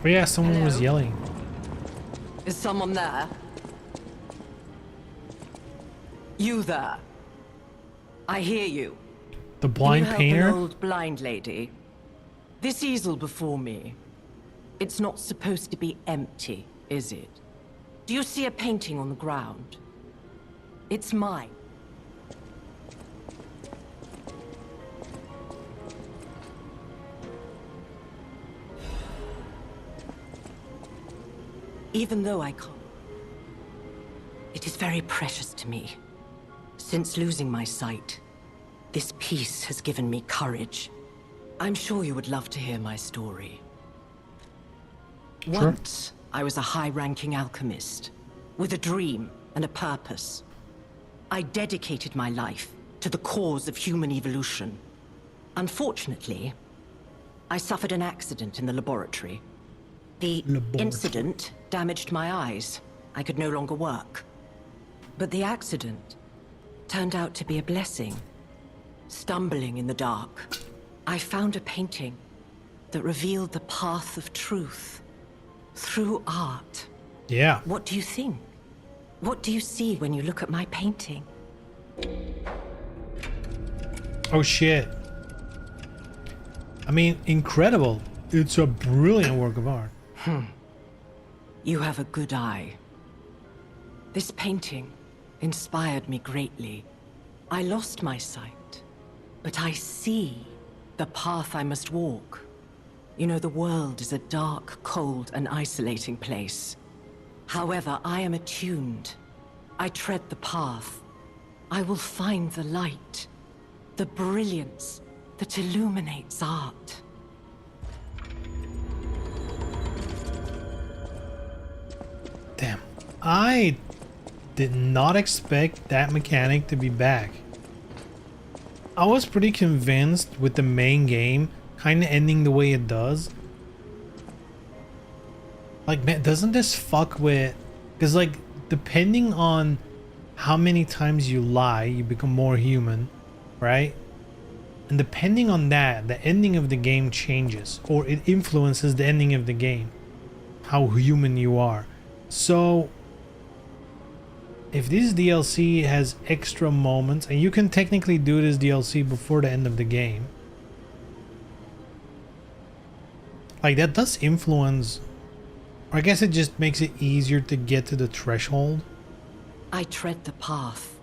Oh yeah, someone was yelling. Is someone there? You there? I hear you. The blind Can you painter? help an old blind lady? This easel before me. It's not supposed to be empty, is it? Do you see a painting on the ground? It's mine. Even though I can't, it is very precious to me. Since losing my sight, this piece has given me courage. I'm sure you would love to hear my story. Sure. Once, I was a high-ranking alchemist, with a dream and a purpose. I dedicated my life to the cause of human evolution. Unfortunately, I suffered an accident in the laboratory. The incident damaged my eyes. I could no longer work. But the accident turned out to be a blessing. Stumbling in the dark, I found a painting that revealed the path of truth through art. Yeah. What do you think? What do you see when you look at my painting? Oh shit. I mean, incredible. It's a brilliant work of art. You have a good eye. This painting inspired me greatly. I lost my sight, but I see the path I must walk. You know, the world is a dark, cold, and isolating place. However, I am attuned. I tread the path. I will find the light, the brilliance that illuminates art. Damn. I did not expect that mechanic to be back. I was pretty convinced with the main game kind of ending the way it does. Like, man, doesn't this fuck with... Because, like, depending on how many times you lie, you become more human, right? And depending on that, the ending of the game changes, or it influences the ending of the game, how human you are. So, if this DLC has extra moments, and you can technically do this DLC before the end of the game, like, that does influence, or I guess it just makes it easier to get to the threshold. I tread the path.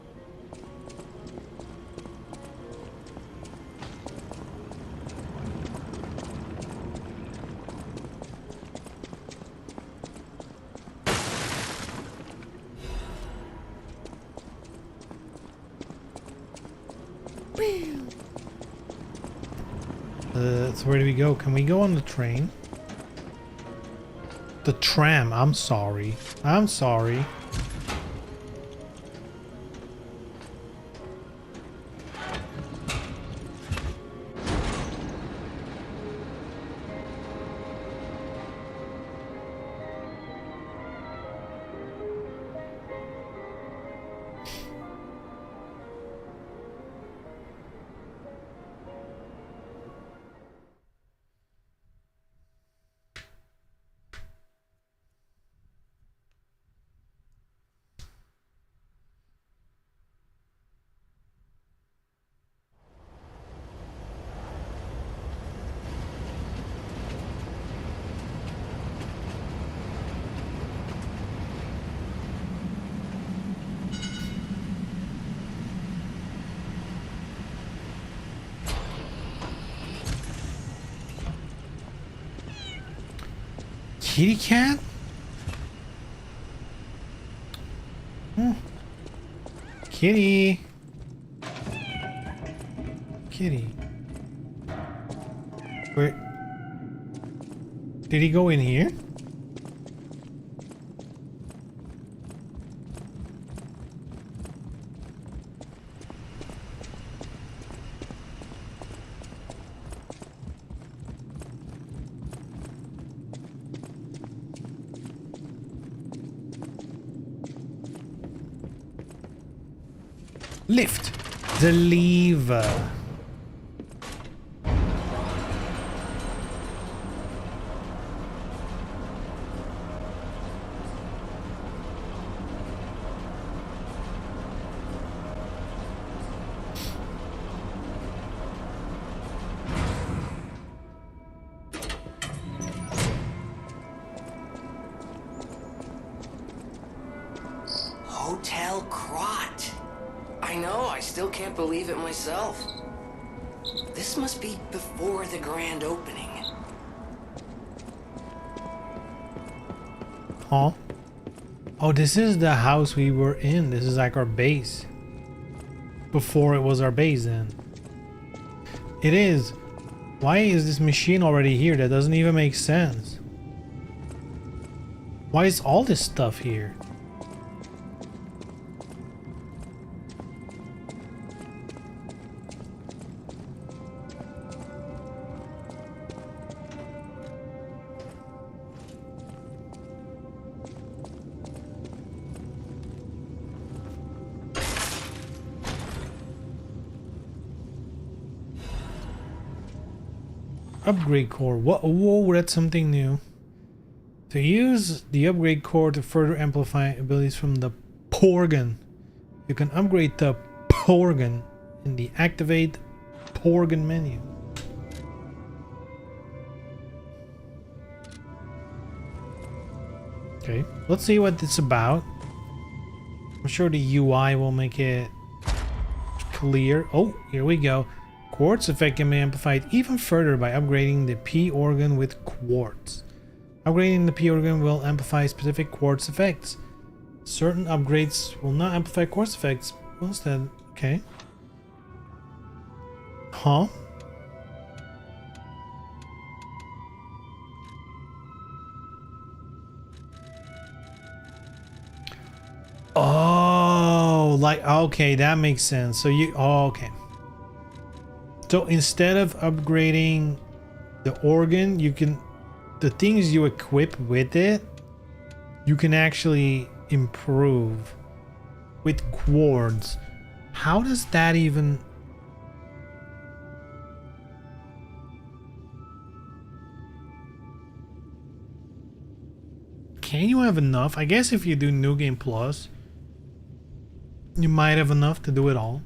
So where do we go? Can we go on the train? The tram. I'm sorry. I'm sorry. kitty cat? Kitty. Kitty. Where? Did he go in here? Lift the lever. Hotel Crot. I know, I still can't believe it myself. This must be before the grand opening. Huh? Oh, this is the house we were in. This is like our base. Before it was our base then. It is. Why is this machine already here? That doesn't even make sense. Why is all this stuff here? Upgrade core. What? Whoa, that's something new. To use the upgrade core to further amplify abilities from the Porgan, you can upgrade the Porgan in the Activate Porgan menu. Okay, let's see what it's about. I'm sure the UI will make it clear. Oh, here we go. Quartz effect can be amplified even further by upgrading the P organ with quartz. Upgrading the P organ will amplify specific quartz effects. Certain upgrades will not amplify quartz effects. What's that? Okay. Huh? Oh, like, okay, that makes sense. So you, oh, okay. So instead of upgrading the organ, you can, the things you equip with it, you can actually improve with quartz. How does that even... Can you have enough? I guess if you do New Game Plus, you might have enough to do it all.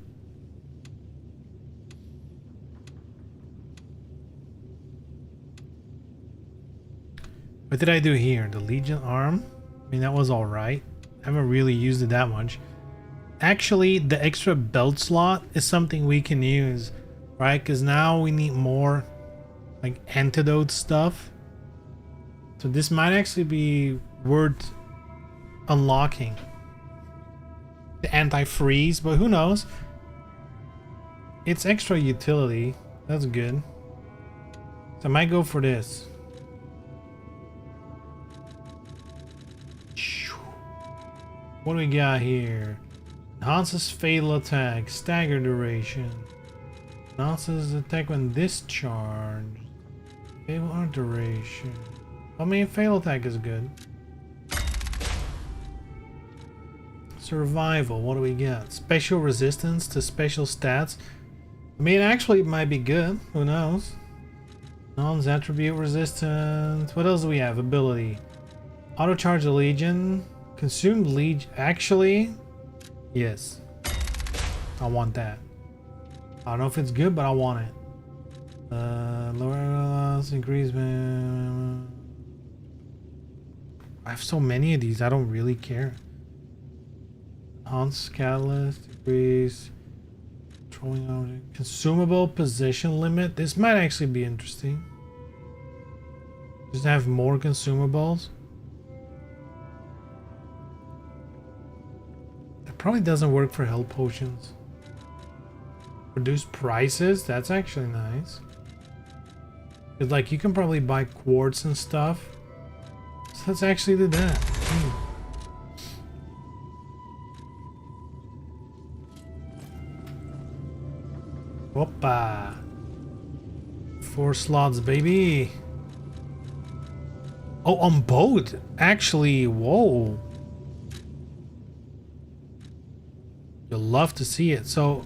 What did I do here? The Legion arm? I mean, that was alright. I haven't really used it that much. Actually, the extra belt slot is something we can use, right? Because now we need more like antidote stuff. So this might actually be worth unlocking. The anti-freeze, but who knows? It's extra utility. That's good. So I might go for this. What do we got here? Enhances fatal attack, stagger duration. Enhances attack when discharged. Fatal duration. I mean, fatal attack is good. Survival, what do we got? Special resistance to special stats. I mean, actually, it might be good. Who knows? Non's attribute resistance. What else do we have? Ability. Auto charge the Legion. Consumed Legion. Actually, yes. I want that. I don't know if it's good, but I want it. Lower loss, increase. I have so many of these. I don't really care. Enhance catalyst, increase. Controlling object. Consumable position limit. This might actually be interesting. Just have more consumables. That probably doesn't work for health potions. Reduce prices? That's actually nice. It's like you can probably buy quartz and stuff. So let's actually do that. Whoppa. 4 slots, baby. Oh, on both. Actually, whoa. You'll love to see it. So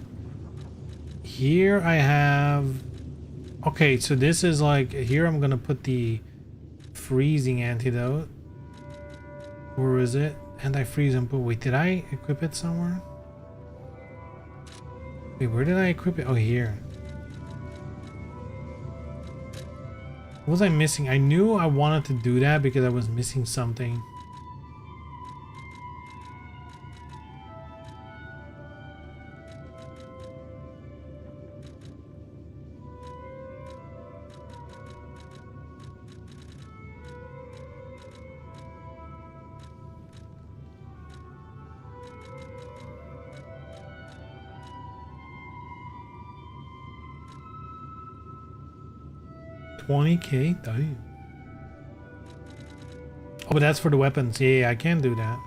here I have... Okay, so this is like... Here I'm gonna put the freezing antidote. Where is it? Anti-freeze and... Wait, did I equip it somewhere? Wait, where did I equip it? Oh, here. What was I missing? I knew I wanted to do that because I was missing something. $20K? Damn. Oh, but that's for the weapons. Yeah, I can do that.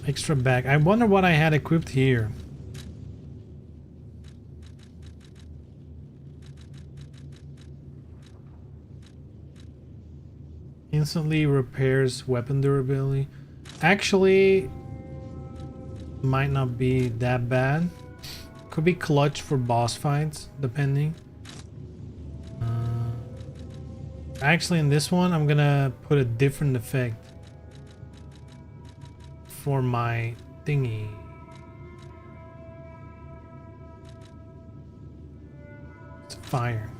Extra bag. I wonder what I had equipped here. Instantly repairs weapon durability. Actually, might not be that bad. Could be clutch for boss fights, depending. Actually, in this one, I'm gonna put a different effect for my thingy. It's fire.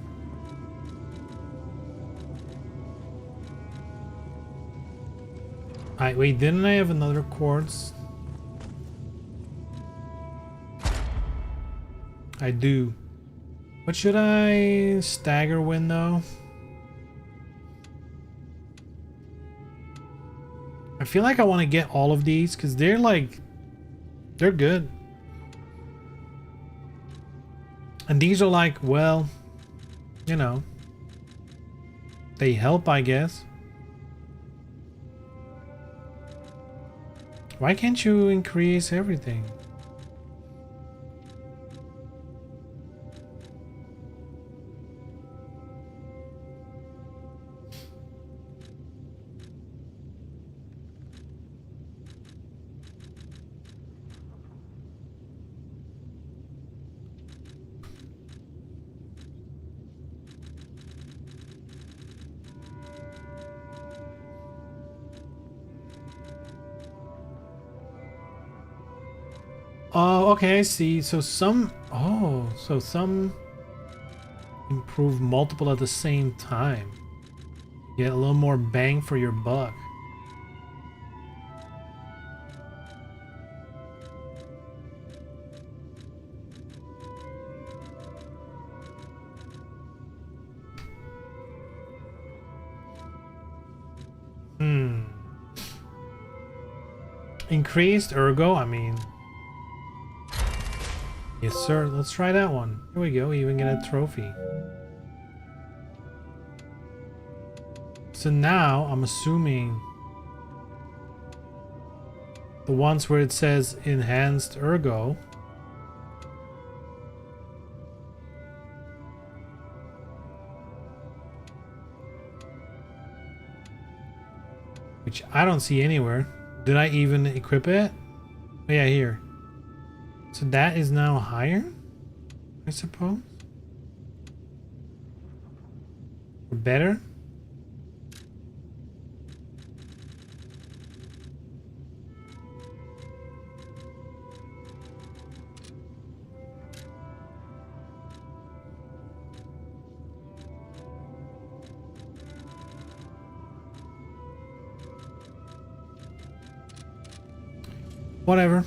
Wait, didn't I have another quartz? I do. What should I stagger window? I feel like I want to get all of these because they're like, they're good. And these are like, well, you know, they help, I guess. Why can't you increase everything? Oh, okay, I see. So some improve multiple at the same time. Get a little more bang for your buck. Increased ergo, I mean. Yes, sir. Let's try that one. Here we go. Even get a trophy. So now, I'm assuming the ones where it says enhanced ergo. Which I don't see anywhere. Did I even equip it? Oh, yeah, here. So that is now higher, I suppose? Or better? Whatever.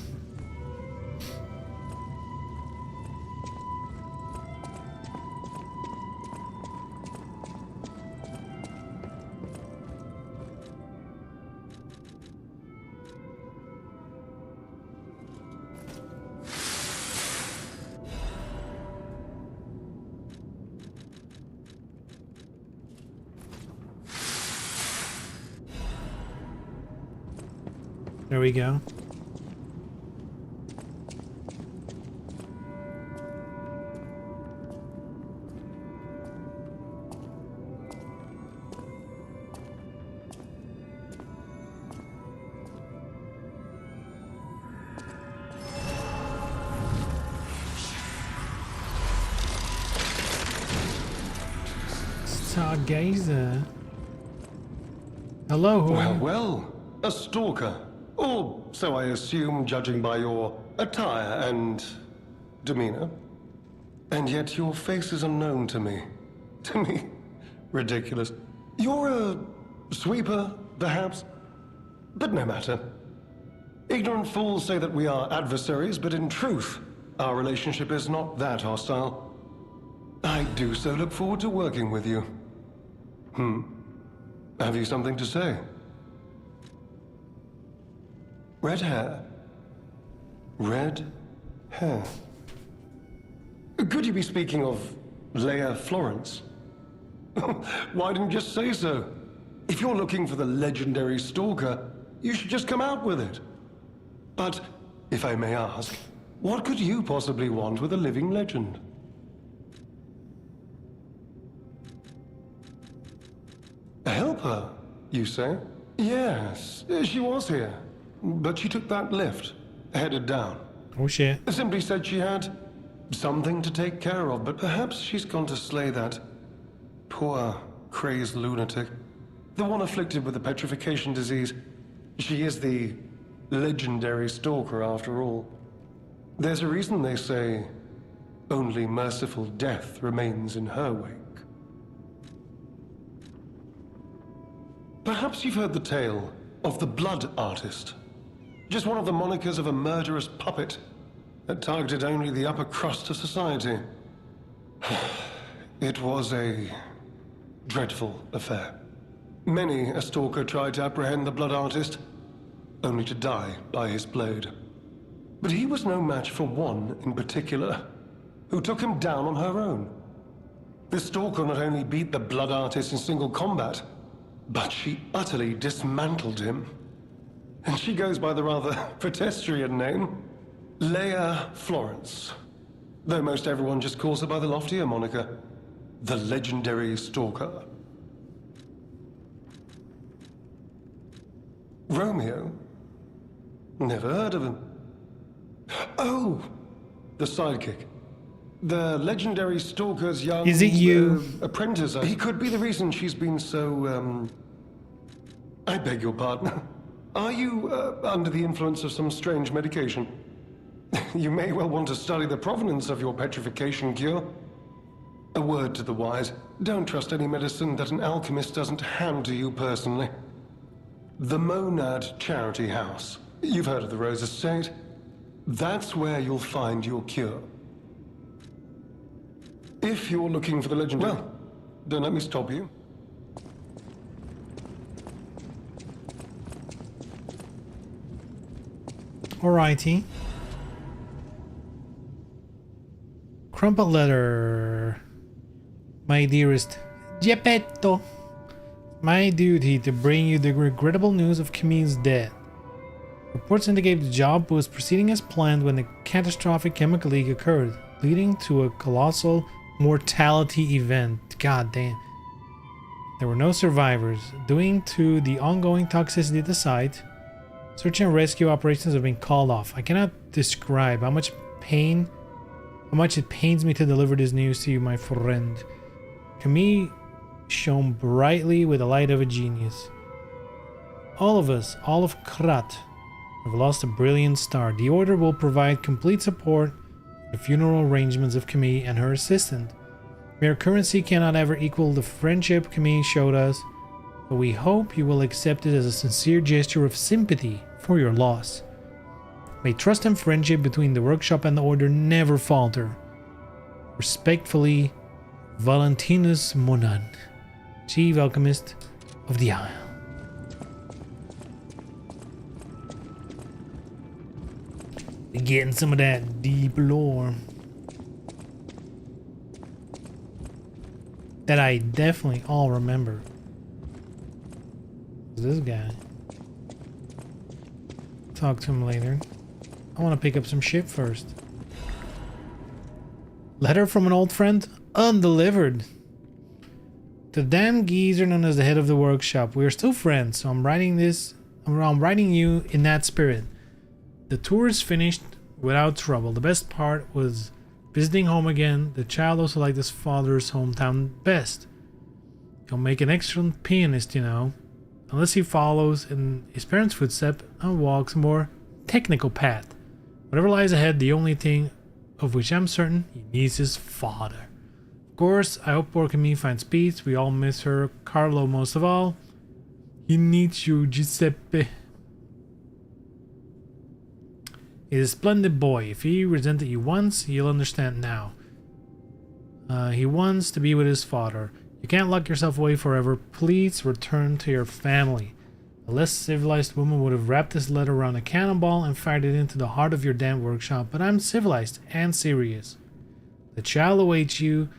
There we go. Stargazer. Hello. Well, well, a stalker. Or so I assume, judging by your attire and demeanor. And yet your face is unknown to me. To me? Ridiculous. You're a sweeper, perhaps? But no matter. Ignorant fools say that we are adversaries, but in truth, our relationship is not that hostile. I do so look forward to working with you. Have you something to say? Red hair. Red hair. Could you be speaking of Leia Florence? Why didn't you just say so? If you're looking for the legendary stalker, you should just come out with it. But, if I may ask, what could you possibly want with a living legend? Help her, you say? Yes, she was here. But she took that lift, headed down. Oh shit. Simply said she had something to take care of, but perhaps she's gone to slay that poor, crazed lunatic. The one afflicted with the petrification disease. She is the legendary stalker after all. There's a reason they say only merciful death remains in her wake. Perhaps you've heard the tale of the Blood Artist. Just one of the monikers of a murderous puppet that targeted only the upper crust of society. It was a dreadful affair. Many a stalker tried to apprehend the Blood Artist, only to die by his blade. But he was no match for one in particular, who took him down on her own. The stalker not only beat the Blood Artist in single combat, but she utterly dismantled him. And she goes by the rather pedestrian name, Leia Florence. Though most everyone just calls her by the loftier moniker, the legendary stalker. Romeo? Never heard of him. Oh, the sidekick. The legendary stalker's young... Is it you? Apprentice. He could be the reason she's been so, I beg your pardon. Are you, under the influence of some strange medication? You may well want to study the provenance of your petrification cure. A word to the wise. Don't trust any medicine that an alchemist doesn't hand to you personally. The Monad Charity House. You've heard of the Rose Estate. That's where you'll find your cure. If you're looking for the legendary... Well, don't let me stop you. Alrighty. Crumpled letter. My dearest Geppetto. My duty to bring you the regrettable news of Camille's death. Reports indicate the job was proceeding as planned when a catastrophic chemical leak occurred, leading to a colossal mortality event. God damn. There were no survivors. Due to the ongoing toxicity of the site, search and rescue operations have been called off. I cannot describe how much it pains me to deliver this news to you, my friend. Camille shone brightly with the light of a genius. All of us, all of Krat, have lost a brilliant star. The Order will provide complete support for the funeral arrangements of Camille and her assistant. Mere currency cannot ever equal the friendship Camille showed us, but we hope you will accept it as a sincere gesture of sympathy for your loss. May trust and friendship between the workshop and the order never falter. Respectfully, Valentinus Monan, Chief Alchemist of the Isle. Getting some of that deep lore that I definitely all remember. This guy. Talk to him later. I want to pick up some shit first. Letter from an old friend? Undelivered. The damn geezer known as the head of the workshop. We are still friends, so I'm writing you in that spirit. The tour is finished without trouble. The best part was visiting home again. The child also liked his father's hometown best. He'll make an excellent pianist, you know. Unless he follows in his parents' footsteps and walks a more technical path. Whatever lies ahead, the only thing of which I'm certain, he needs his father. Of course, I hope Pork and me finds peace. We all miss her, Carlo most of all. He needs you, Giuseppe. He's a splendid boy. If he resented you once, you'll understand now. He wants to be with his father. You can't lock yourself away forever. Please return to your family. A less civilized woman would have wrapped this letter around a cannonball and fired it into the heart of your damn workshop, but I'm civilized and serious. The child awaits you.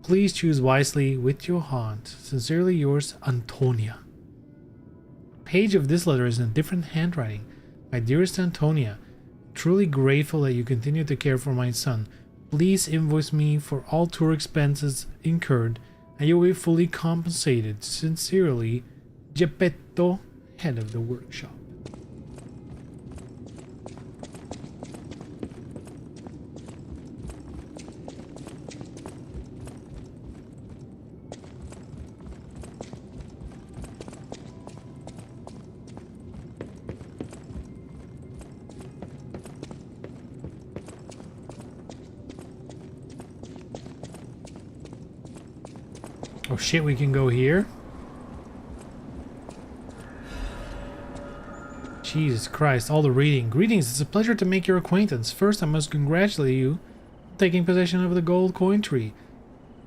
Please choose wisely with your heart. Sincerely yours, Antonia. Page of this letter is in a different handwriting. My dearest Antonia, truly grateful that you continue to care for my son. Please invoice me for all tour expenses incurred, and you will be fully compensated. Sincerely, Geppetto, head of the workshop. Oh shit, we can go here? Jesus Christ, all the reading. Greetings, it's a pleasure to make your acquaintance. First, I must congratulate you on taking possession of the gold coin tree.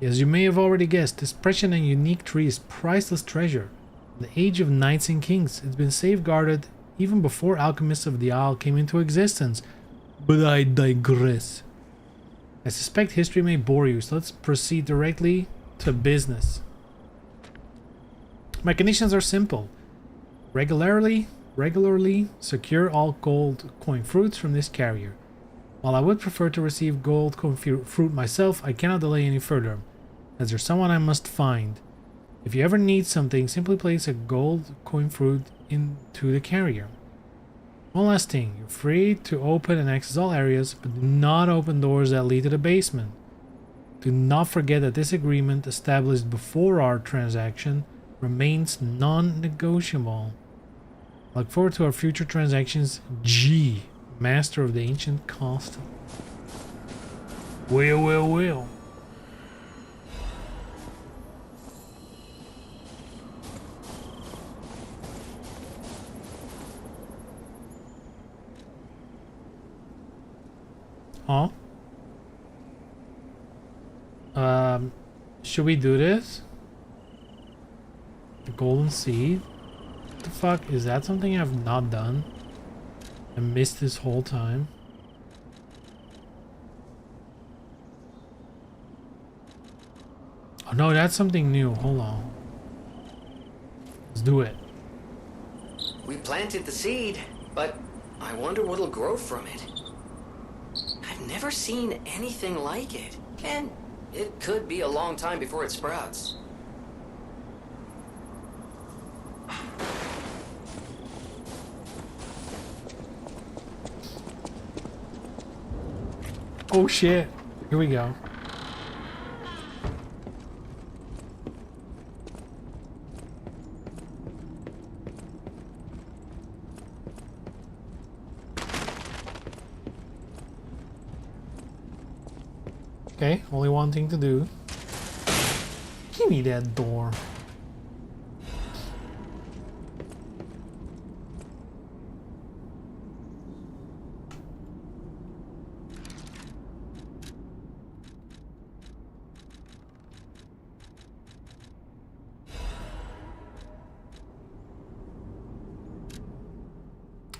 As you may have already guessed, this precious and unique tree is priceless treasure. In the age of knights and kings, it's been safeguarded even before alchemists of the Isle came into existence. But I digress. I suspect history may bore you, so let's proceed directly to business. My conditions are simple. Regularly secure all gold coin fruits from this carrier. While I would prefer to receive gold coin fruit myself, I cannot delay any further, as there's someone I must find. If you ever need something, simply place a gold coin fruit into the carrier. One last thing, you're free to open and access all areas, but do not open doors that lead to the basement. Do not forget that this agreement, established before our transaction, remains non-negotiable. Look forward to our future transactions. G, Master of the Ancient Castle. Well. Huh? Should we do this? The golden seed? What the fuck? Is that something I've not done? I missed this whole time. Oh no, that's something new. Hold on. Let's do it. We planted the seed, but I wonder what'll grow from it. I've never seen anything like it, and it could be a long time before it sprouts. Oh shit. Here we go. Okay, only one thing to do. Give me that door.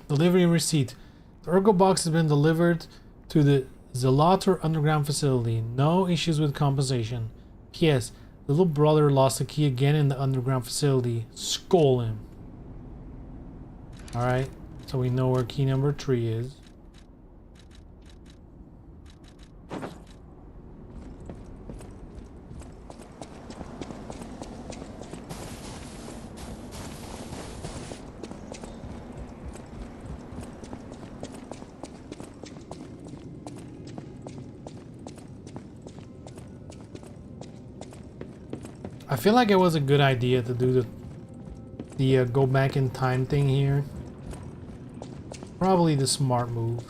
Delivery receipt. The Ergo box has been delivered to the Zelator underground facility. No issues with compensation. P.S. Little brother lost a key again in the underground facility. Skull him. Alright, so we know where key number 3 is. I feel like it was a good idea to do the go back in time thing here. Probably the smart move.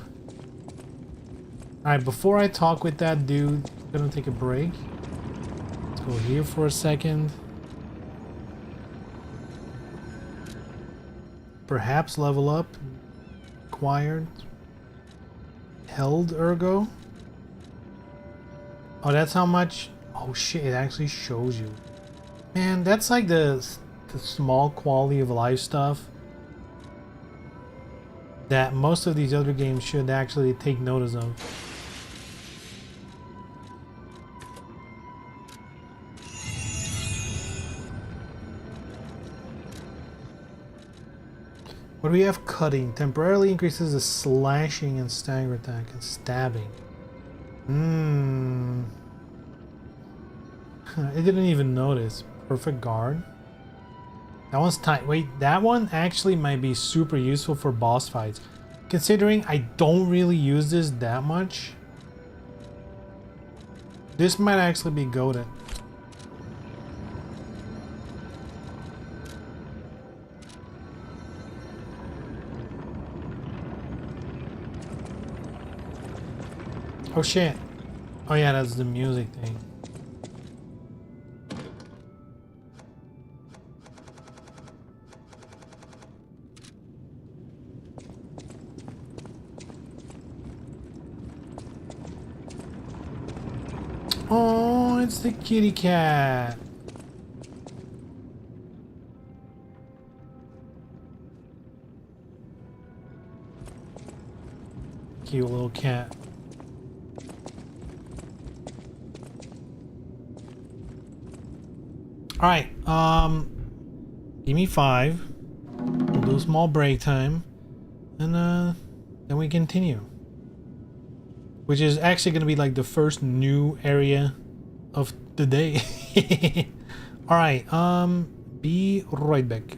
Alright, before I talk with that dude, I'm gonna take a break. Let's go here for a second. Perhaps level up. Acquired. Held Ergo. Oh, that's how much. Oh shit, it actually shows you. Man, that's like the small quality of life stuff that most of these other games should actually take notice of. What do we have? Cutting. Temporarily increases the slashing and stagger attack and stabbing. It didn't even notice. Perfect guard. That one's tight. Wait, that one actually might be super useful for boss fights. Considering I don't really use this that much. This might actually be goated. Oh shit. Oh yeah, that's the music thing. Oh, it's the kitty cat. Cute little cat. All right, give me 5. We'll do a small break time, and then we continue. Which is actually going to be like the first new area of the day. All right, be right back.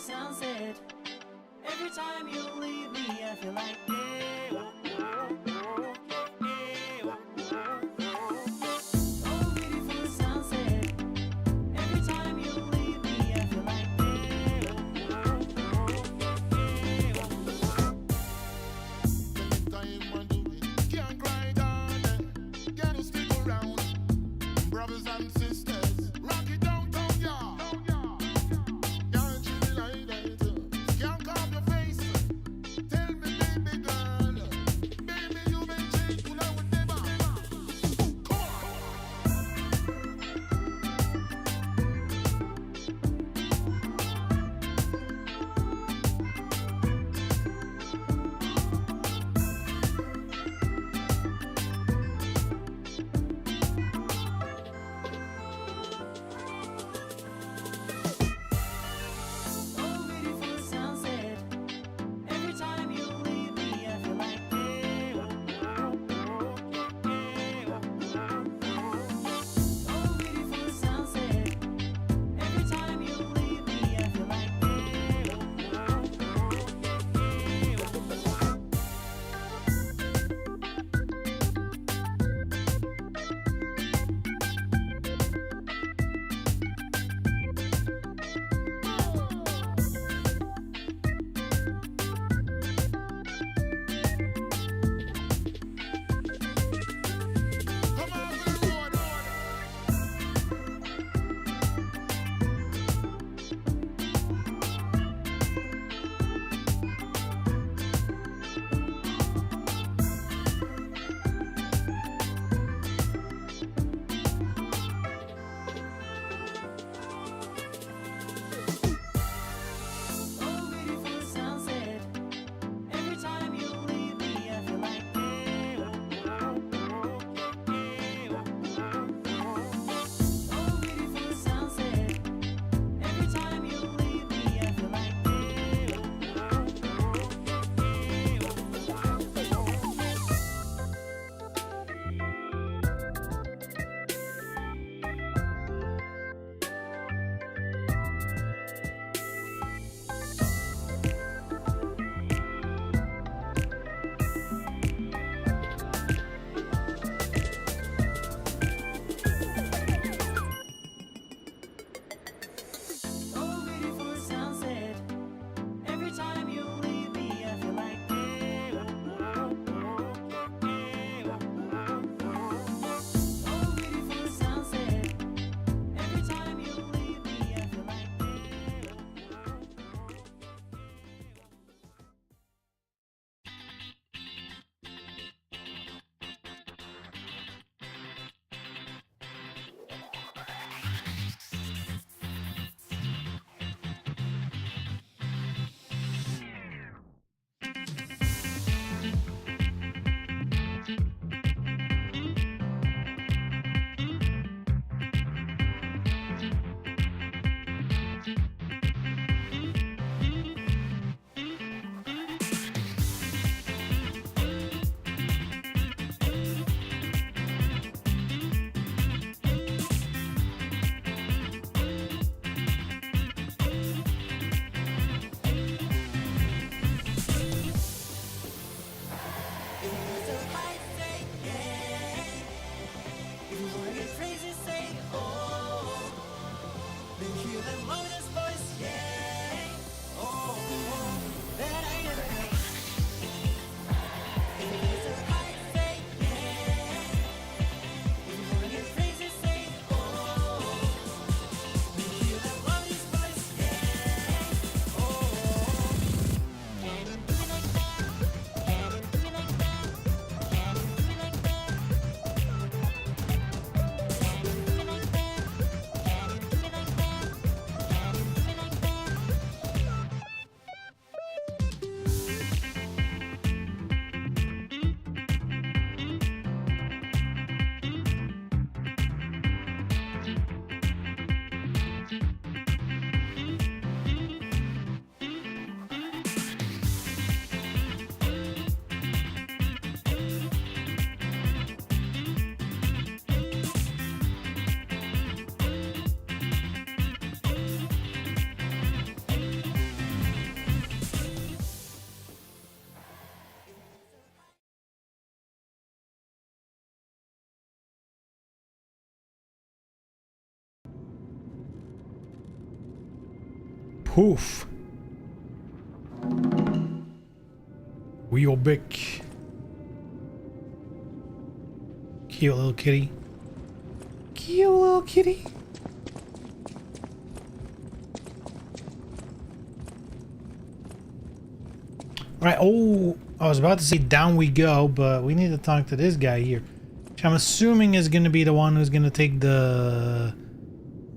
sunset. Every time you leave me, I feel like oh, beautiful sunset. Every time you leave me, I feel like Time I do it, can't cry down. Can you stick around, brothers and sisters? Rock it downtown, yeah. Can't you be like that? Can't carve your face. Tell me, baby girl. Hoof. We are back. Cute little kitty. Cute little kitty. Alright, oh, I was about to say down we go, but we need to talk to this guy here. Which I'm assuming is going to be the one who's going to take the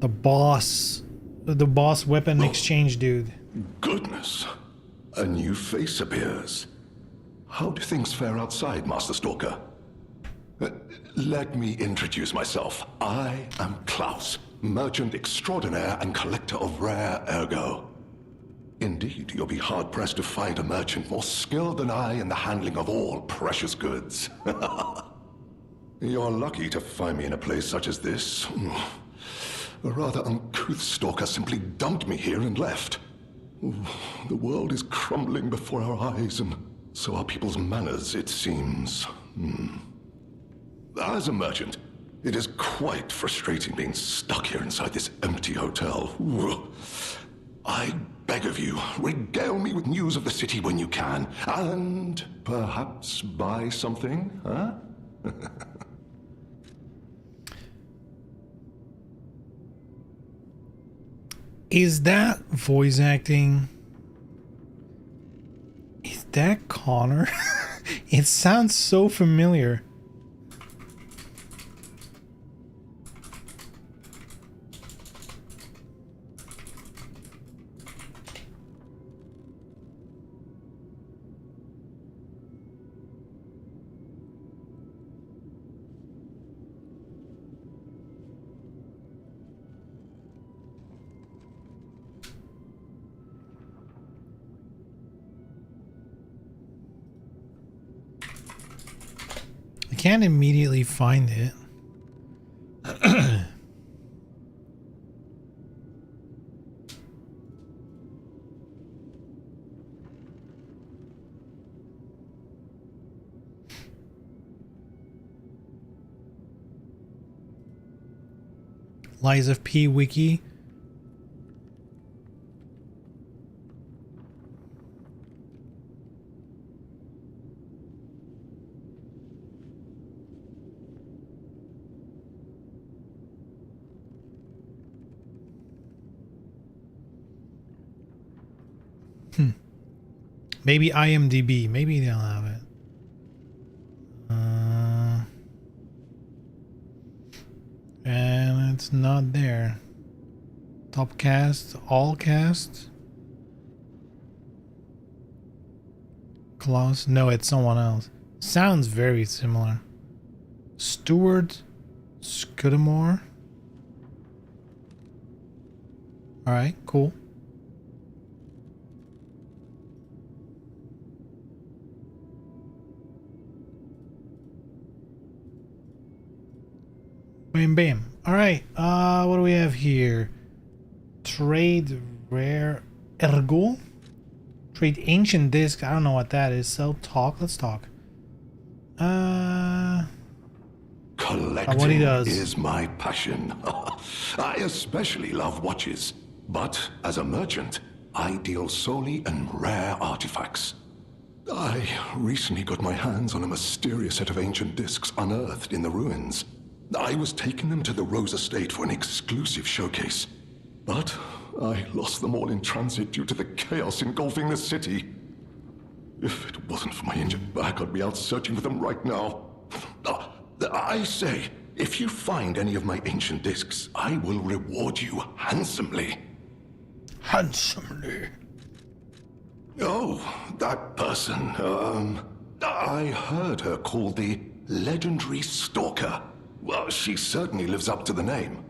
boss weapon exchange dude. Goodness, a new face appears. How do things fare outside, Master Stalker? Let me introduce myself. I am Klaus, merchant extraordinaire and collector of rare ergo. Indeed, you'll be hard-pressed to find a merchant more skilled than I in the handling of all precious goods. You're lucky to find me in a place such as this. A rather uncouth stalker simply dumped me here and left. The world is crumbling before our eyes, and so are people's manners, it seems. As a merchant, it is quite frustrating being stuck here inside this empty hotel. I beg of you, regale me with news of the city when you can, and perhaps buy something, huh? Is that voice acting? Is that Connor? It sounds so familiar. I can't immediately find it. Lies of P Wiki. Maybe IMDb. Maybe they'll have it. And it's not there. Top cast, all cast. Klaus. No, it's someone else. Sounds very similar. Stuart Scudamore. Alright, cool. Bam, bam. All right. What do we have here? Trade rare ergo. Trade ancient disc. I don't know what that is. Sell talk. Let's talk. Collecting what he does is my passion. I especially love watches, but as a merchant, I deal solely in rare artifacts. I recently got my hands on a mysterious set of ancient discs unearthed in the ruins. I was taking them to the Rose Estate for an exclusive showcase, but I lost them all in transit due to the chaos engulfing the city. If it wasn't for my injured back, I'd be out searching for them right now. I say, if you find any of my ancient discs, I will reward you handsomely. Handsomely. Oh, that person, I heard her called the legendary Stalker. Well, she certainly lives up to the name.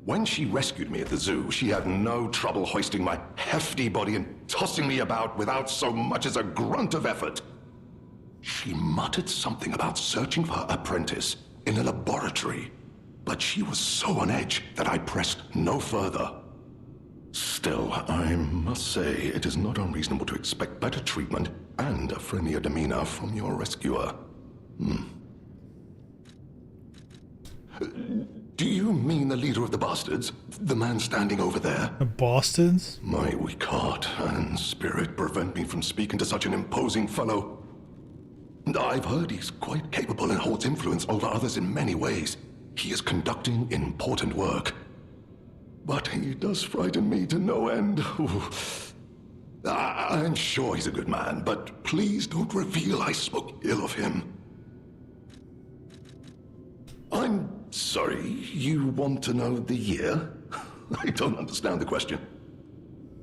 When she rescued me at the zoo, she had no trouble hoisting my hefty body and tossing me about without so much as a grunt of effort. She muttered something about searching for her apprentice in a laboratory, but she was so on edge that I pressed no further. Still, I must say it is not unreasonable to expect better treatment and a friendlier demeanor from your rescuer. Do you mean the leader of the bastards? The man standing over there? The Bostons? My weak heart and spirit prevent me from speaking to such an imposing fellow. I've heard he's quite capable and holds influence over others in many ways. He is conducting important work. But he does frighten me to no end. Ooh. I'm sure he's a good man, but please don't reveal I spoke ill of him. I'm sorry, you want to know the year? I don't understand the question.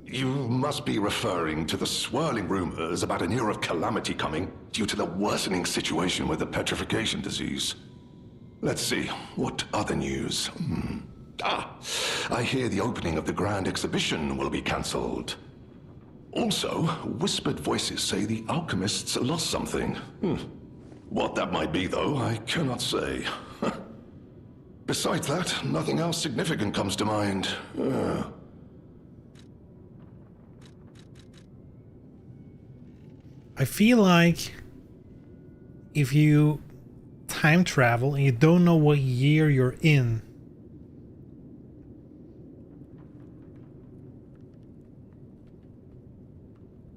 You must be referring to the swirling rumors about an era of calamity coming due to the worsening situation with the petrification disease. Let's see, what other news? I hear the opening of the Grand Exhibition will be cancelled. Also, whispered voices say the alchemists lost something. What that might be, though, I cannot say. Besides that, nothing else significant comes to mind. I feel like if you time travel and you don't know what year you're in,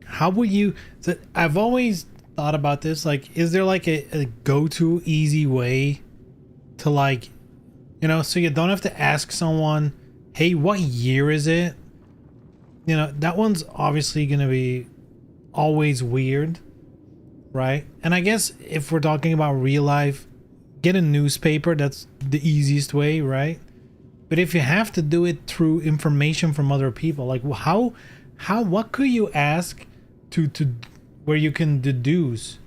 how would you... I've always thought about this, like, is there like a go-to easy way to, like, you know, so you don't have to ask someone, hey, what year is it? You know, that one's obviously gonna be always weird, right? And I guess if we're talking about real life, get a newspaper, that's the easiest way, right? But if you have to do it through information from other people, like what could you ask to where you can deduce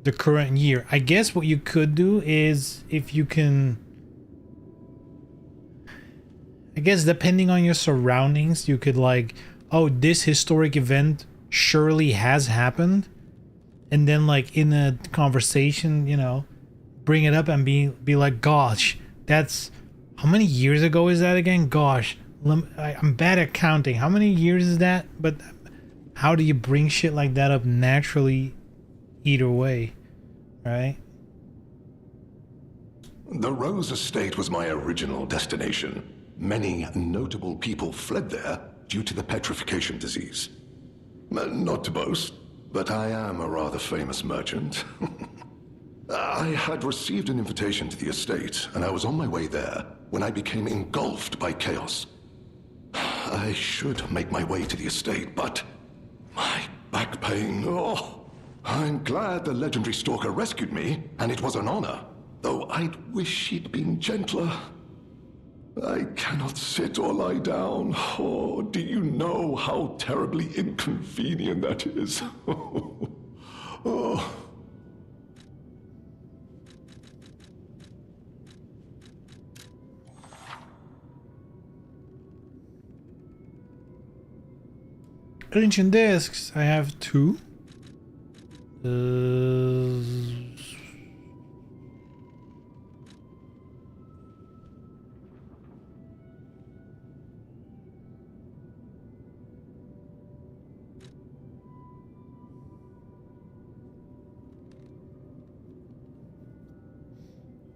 the current year? I guess what you could do is, if you can, I guess depending on your surroundings, you could like, oh, this historic event surely has happened, and then like in a conversation, you know, bring it up and be like, gosh, that's, how many years ago is that again? Gosh, I'm bad at counting. How many years is that? But how do you bring shit like that up naturally either way, right? The Rose Estate was my original destination. Many notable people fled there due to the petrification disease. Not to boast, but I am a rather famous merchant. I had received an invitation to the estate, and I was on my way there when I became engulfed by chaos. I should make my way to the estate, but my back pain, oh. I'm glad the legendary stalker rescued me, and it was an honor, though I'd wish she'd been gentler. I cannot sit or lie down. Oh, do you know how terribly inconvenient that is? Oh. Ancient discs, I have 2.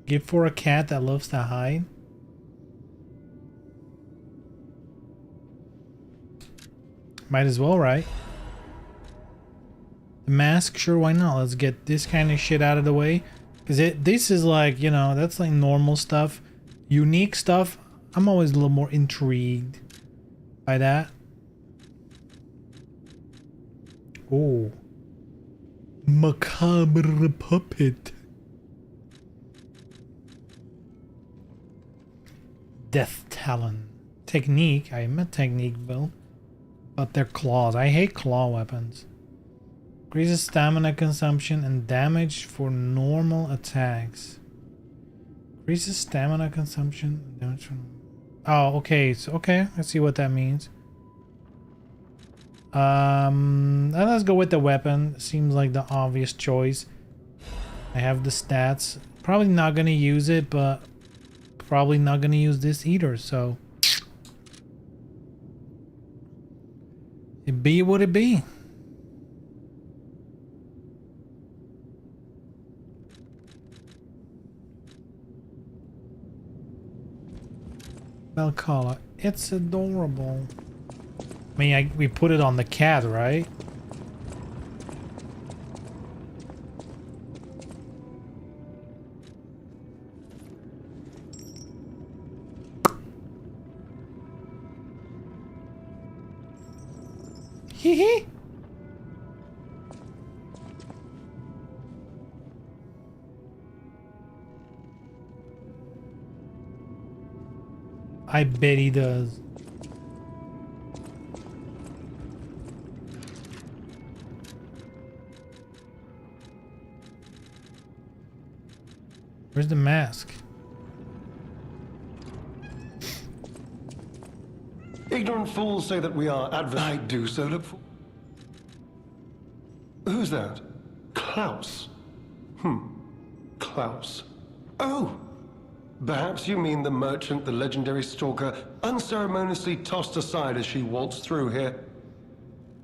Gift for a cat that loves to hide. Might as well, right? The mask, sure, why not? Let's get this kind of shit out of the way. Because this is like, you know, that's like normal stuff. Unique stuff, I'm always a little more intrigued by that. Oh. Macabre puppet. Death Talon. Technique, I am a technique build. But they're claws. I hate claw weapons. Increases stamina consumption and damage for normal attacks. Increases stamina consumption and damage from... Oh, okay. So, okay, I see what that means. Let's go with the weapon. Seems like the obvious choice. I have the stats. Probably not gonna use it, but probably not gonna use this either, so it be what it be. Valhalla. It's adorable. I mean, we put it on the cat, right? Hee hee. I bet he does. Where's the mask? Ignorant fools say that we are I do so look for. Who's that? Klaus. Klaus. Oh! Perhaps you mean the merchant the legendary stalker unceremoniously tossed aside as she waltzed through here.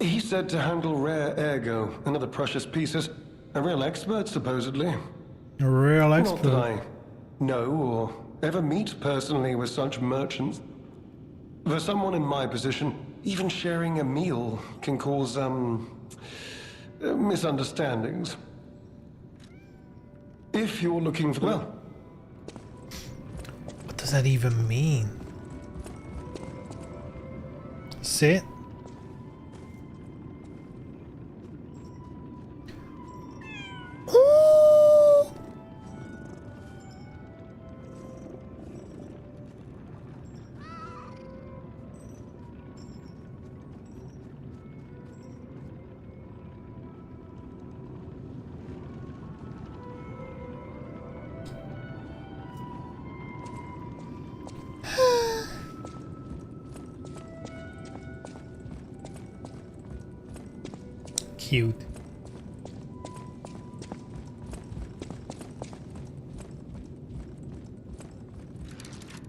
He said to handle rare ergo and other precious pieces. A real expert, supposedly. A real expert. Not that I know or ever meet personally with such merchants. For someone in my position, even sharing a meal can cause, misunderstandings. If you're looking for... Well... What does that even mean? Sit. Ooh. Cute.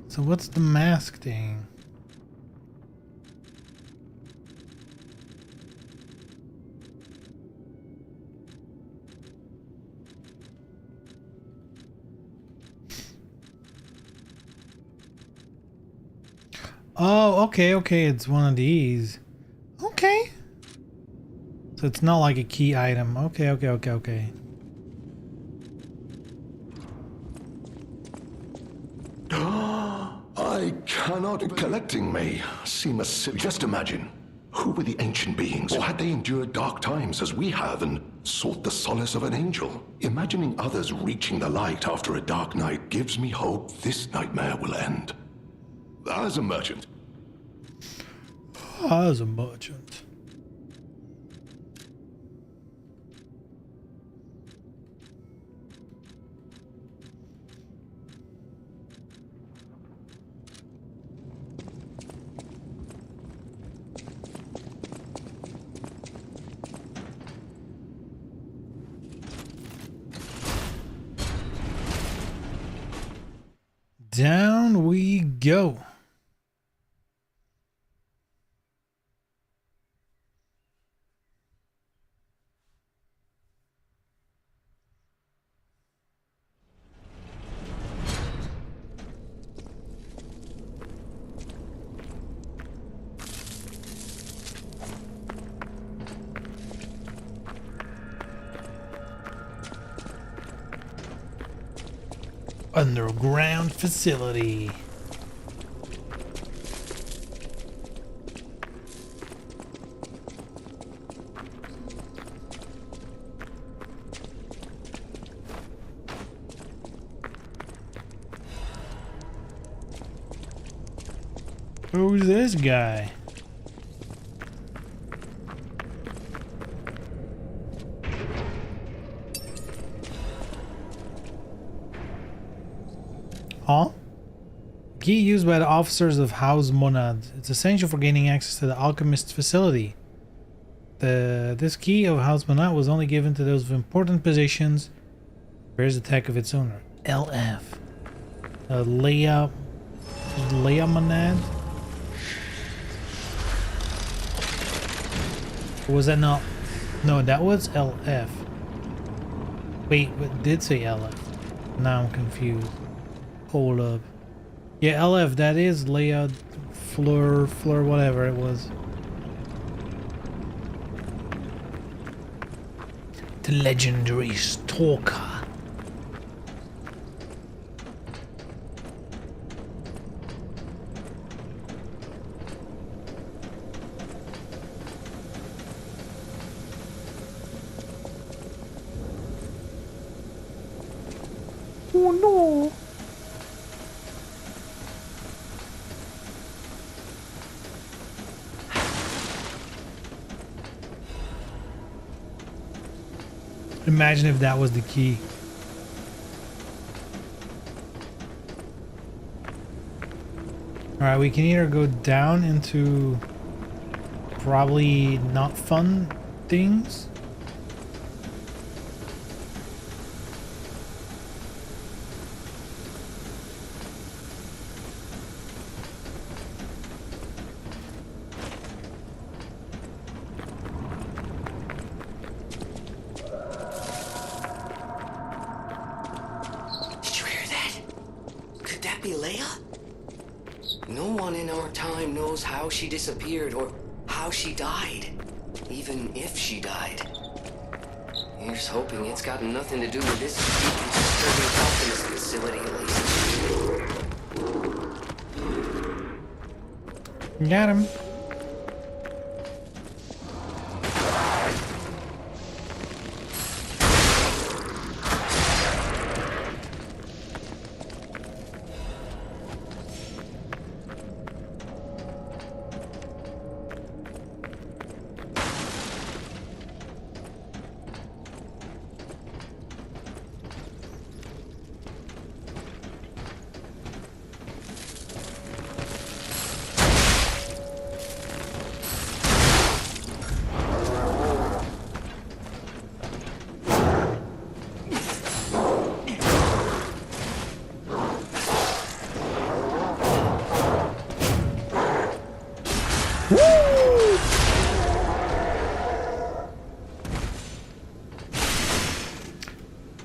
So what's the mask thing? Oh, okay, it's one of these. Okay. So it's not like a key item. Okay. I cannot. Collecting may seem a silly. Just imagine, who were the ancient beings? Or had they endured dark times as we have and sought the solace of an angel? Imagining others reaching the light after a dark night gives me hope this nightmare will end. As a merchant. As a merchant. Down we go. Underground facility. Who's this guy? Huh? Key used by the officers of House Monad. It's essential for gaining access to the alchemist's facility. This key of House Monad was only given to those of important positions. Bears the tag of its owner. LF. Leia Monad? Or was that not? No, that was LF. Wait, what did say LF? Now I'm confused. Hold up. Yeah, LF, that is Leia Fleur, whatever it was. The legendary stalker. Oh no! Imagine if that was the key. Alright, we can either go down into probably not fun things. Did you hear that? Could that be Leia? No one in our time knows how she disappeared or how she died. Even if she died. Here's hoping it's got nothing to do with this disturbing Alchemist facility, at least. Got him.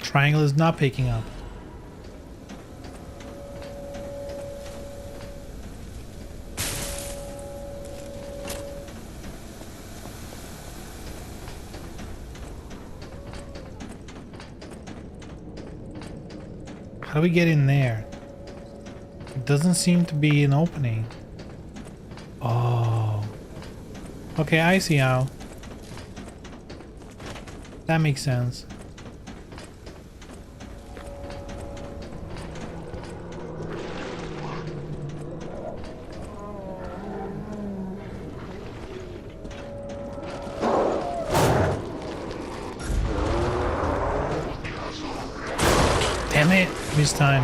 Triangle is not picking up. How do we get in there? It doesn't seem to be an opening. Oh. Okay, I see how. That makes sense. Damn it, this time.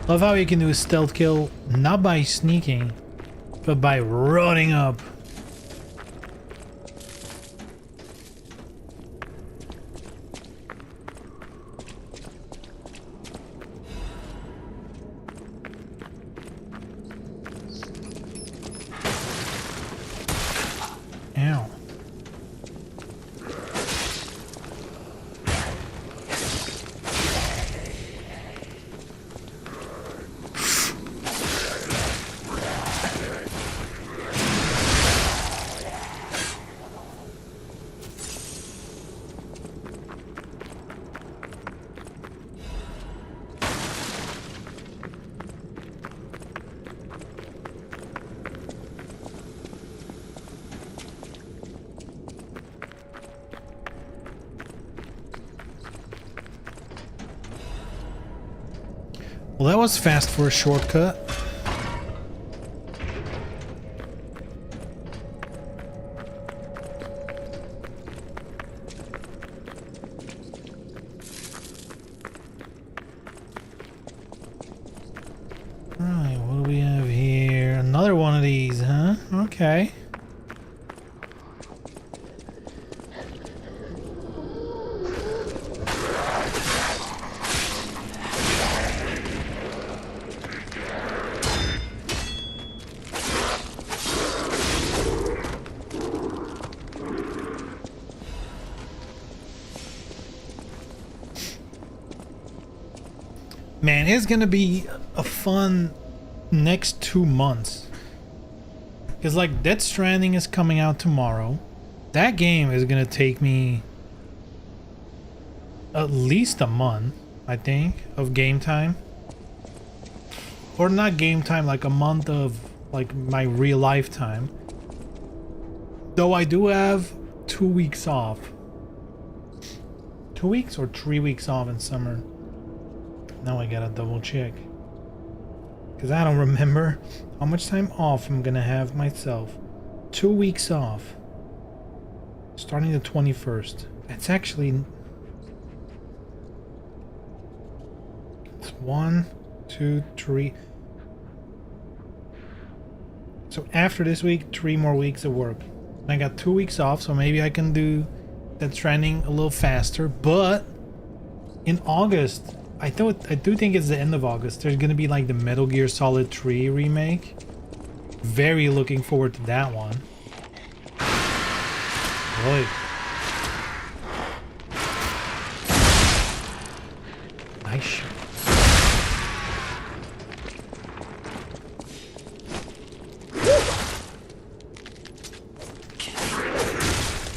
Love how you can do a stealth kill not by sneaking, but by running up. Ow. Well, that was fast for a shortcut. Right, what do we have here? Another one of these, huh? Okay. Man, it's gonna be a fun next 2 months. Because, like, Death Stranding is coming out tomorrow. That game is gonna take me at least a month, I think, of game time. Or not game time, like a month of, like, my real life time. Though I do have 2 weeks off. 2 weeks or 3 weeks off in summer. Now I gotta double check. Because I don't remember how much time off I'm gonna have myself. 2 weeks off. Starting the 21st. That's actually... It's 1, 2, 3. So after this week, 3 more weeks of work. I got 2 weeks off, so maybe I can do Death Stranding a little faster. But in August, I do think it's the end of August. There's gonna be like the Metal Gear Solid 3 remake. Very looking forward to that one. Boy. Nice shot.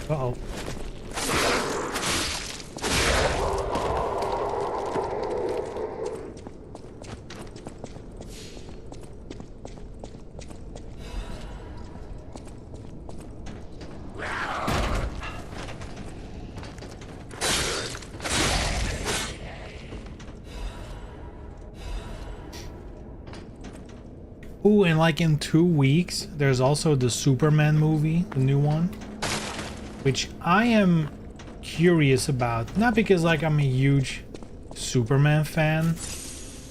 Uh-oh. Ooh, and like in 2 weeks, there's also the Superman movie, the new one, which I am curious about. Not because like I'm a huge Superman fan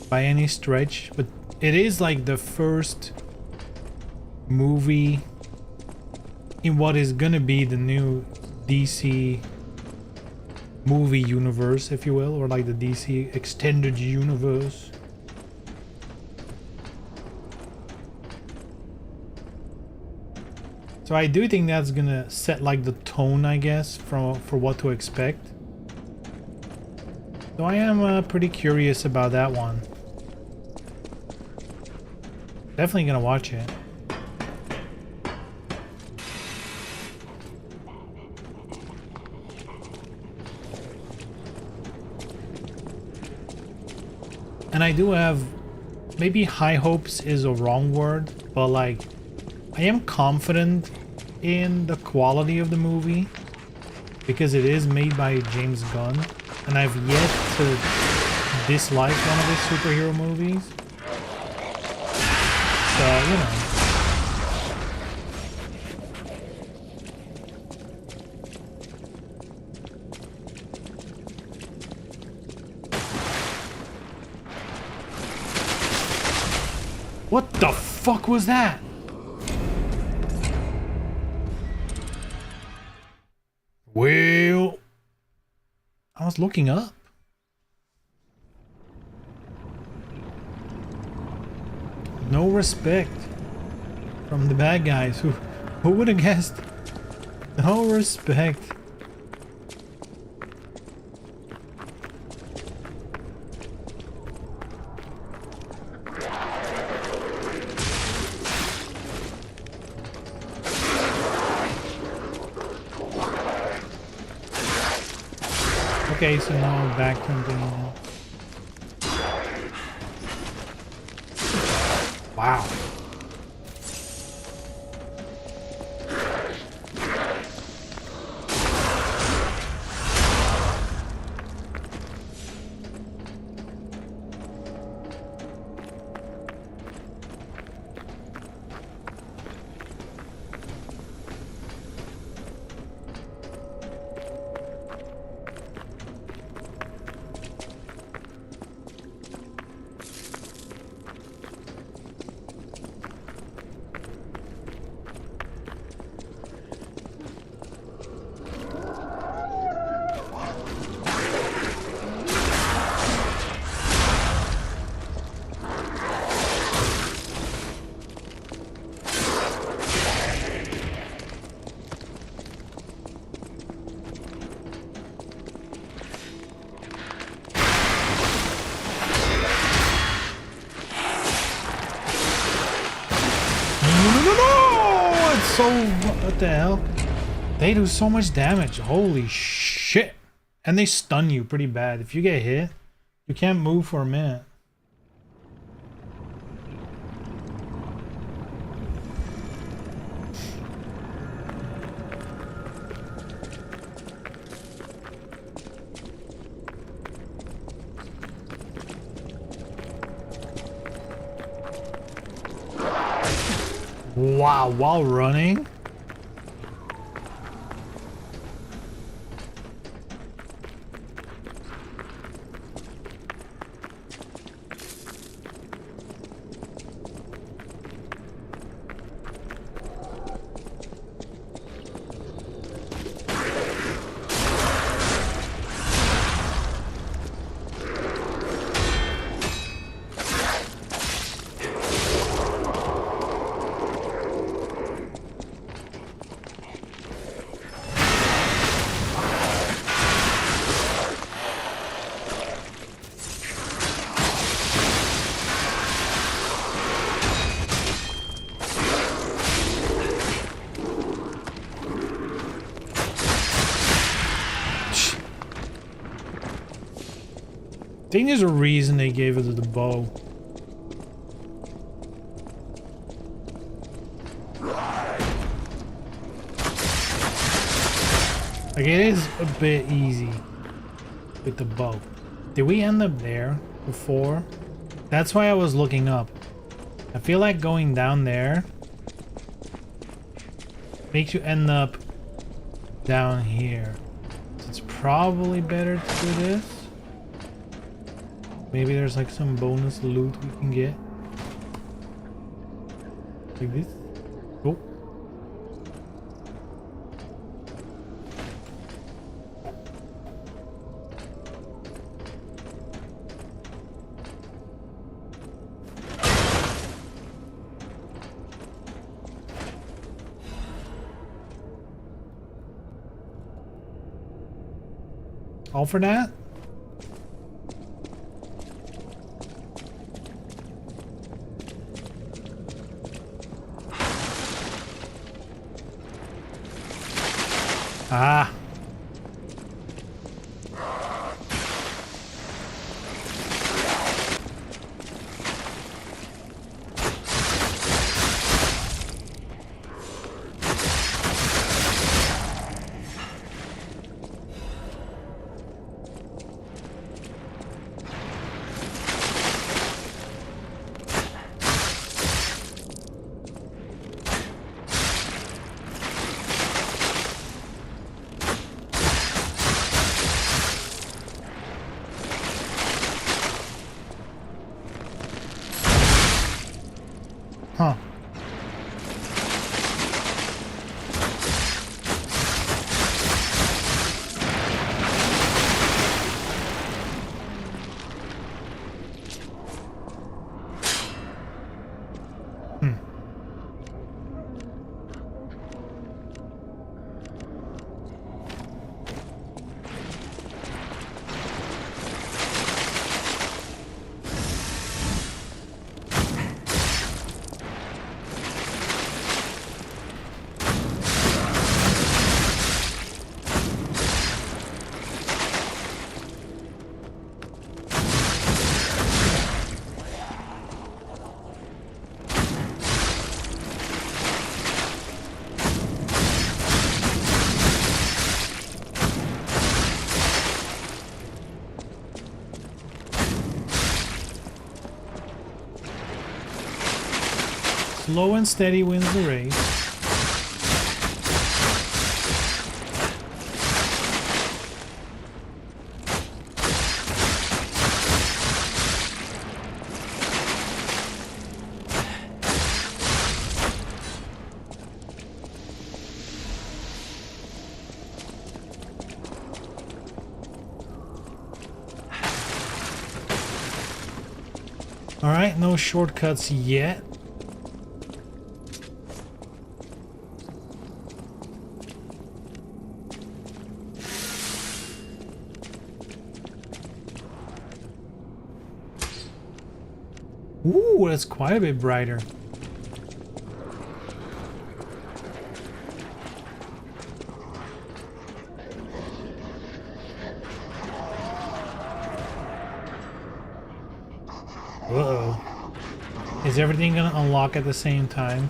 by any stretch, but it is like the first movie in what is gonna be the new DC movie universe, if you will, or like the DC extended universe. So I do think that's gonna set like the tone, I guess, for what to expect. So I am pretty curious about that one. Definitely gonna watch it. And I do have, maybe high hopes is a wrong word, but like I am confident in the quality of the movie because it is made by James Gunn, and I've yet to dislike one of his superhero movies. So, you know. What the fuck was that? Well, I was looking up. No respect from the bad guys. Who would have guessed? No respect. Okay, so now I'm back to the... Wow. No! It's so... What the hell? They do so much damage. Holy shit. And they stun you pretty bad. If you get hit, you can't move for a minute. Wow, while running? I think there's a reason they gave it to the bow. Like, it is a bit easy with the bow. Did we end up there before? That's why I was looking up. I feel like going down there makes you end up down here. So it's probably better to do this. Maybe there's like some bonus loot we can get. Like this. Oh. All for that? Ah. Huh. Slow and steady wins the race. All right, no shortcuts yet. Ooh, that's quite a bit brighter. Is everything gonna unlock at the same time?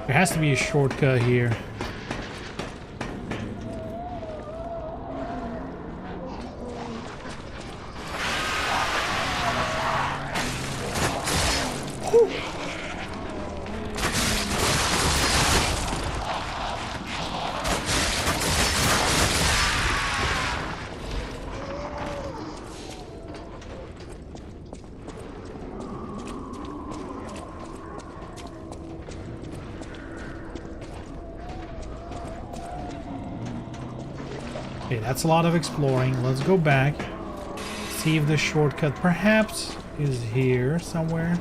There has to be a shortcut here. Okay, that's a lot of exploring. Let's go back. See if the shortcut perhaps is here somewhere.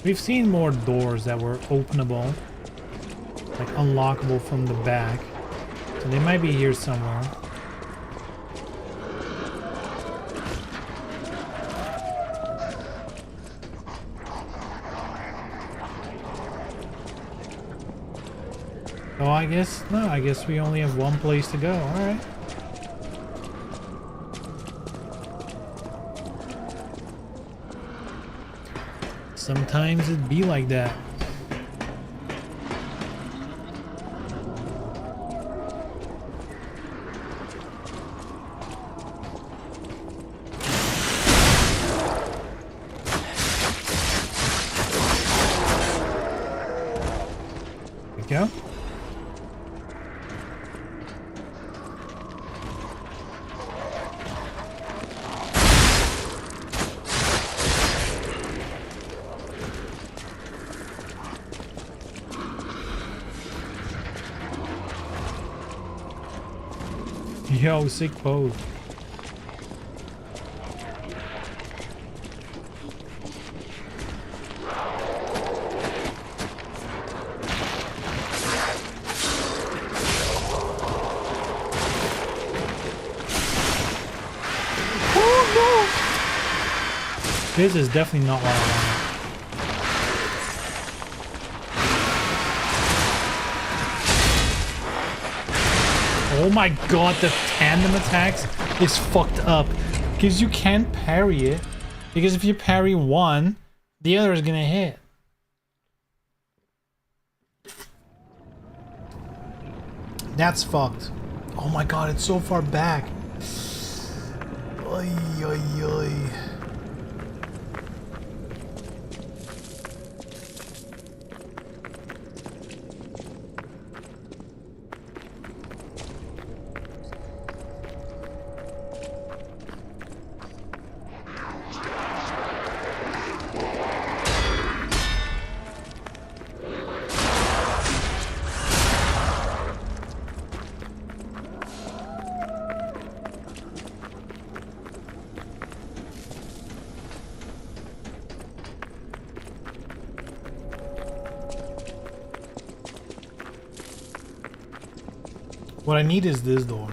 We've seen more doors that were openable, like unlockable from the back. So they might be here somewhere. Oh, I guess we only have one place to go. All right. Sometimes it be like that. There we go. Yo, sick pose. Oh no! This is definitely not what I wanted. Oh my god, the tandem attacks is fucked up. Because you can't parry it. Because if you parry one, the other is gonna hit. That's fucked. Oh my god, it's so far back. Oy, oy, oy. What I need is this door.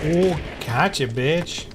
Oh, gotcha, bitch.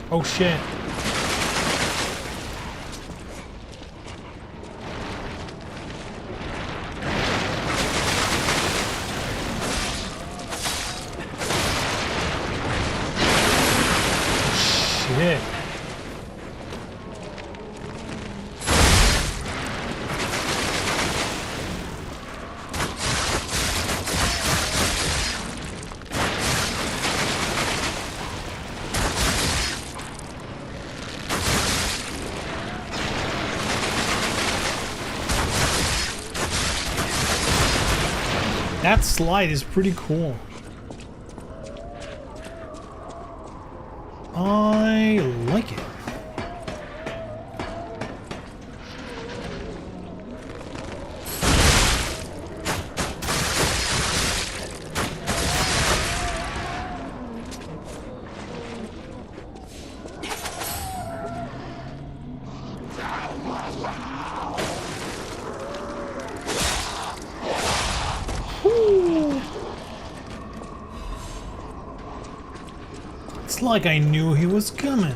Oh shit. Shit. That slide is pretty cool. I like it. It's like I knew he was coming.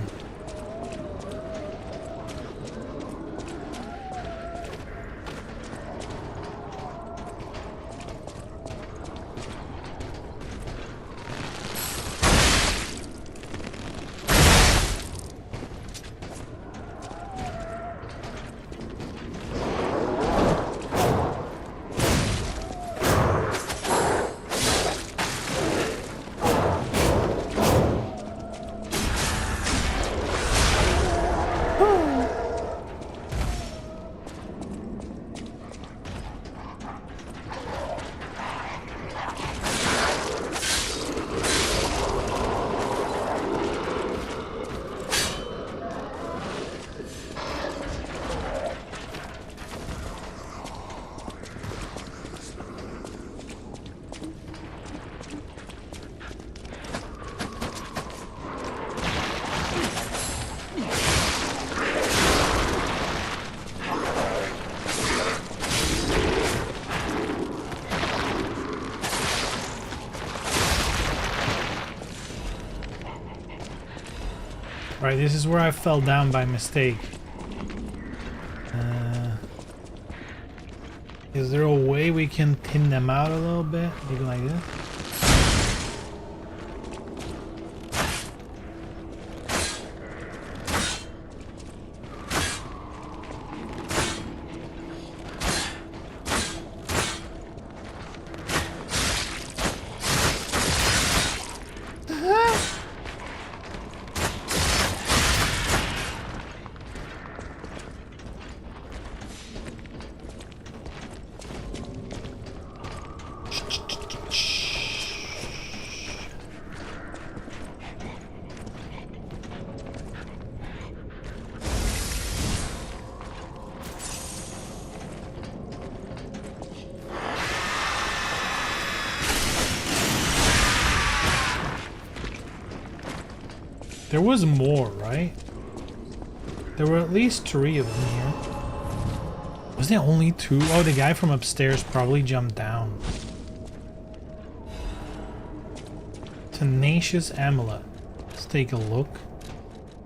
Right, this is where I fell down by mistake. Is there a way we can thin them out a little bit? Maybe like this? There was more, right? There were at least 3 of them here. Was there only 2? Oh, the guy from upstairs probably jumped down. Tenacious Amulet. Let's take a look.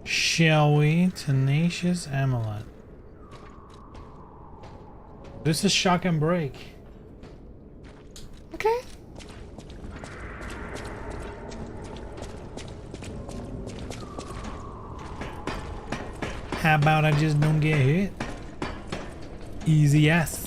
Shall we? Tenacious Amulet. This is shock and break. Okay. How about I just don't get hit? Easy ass.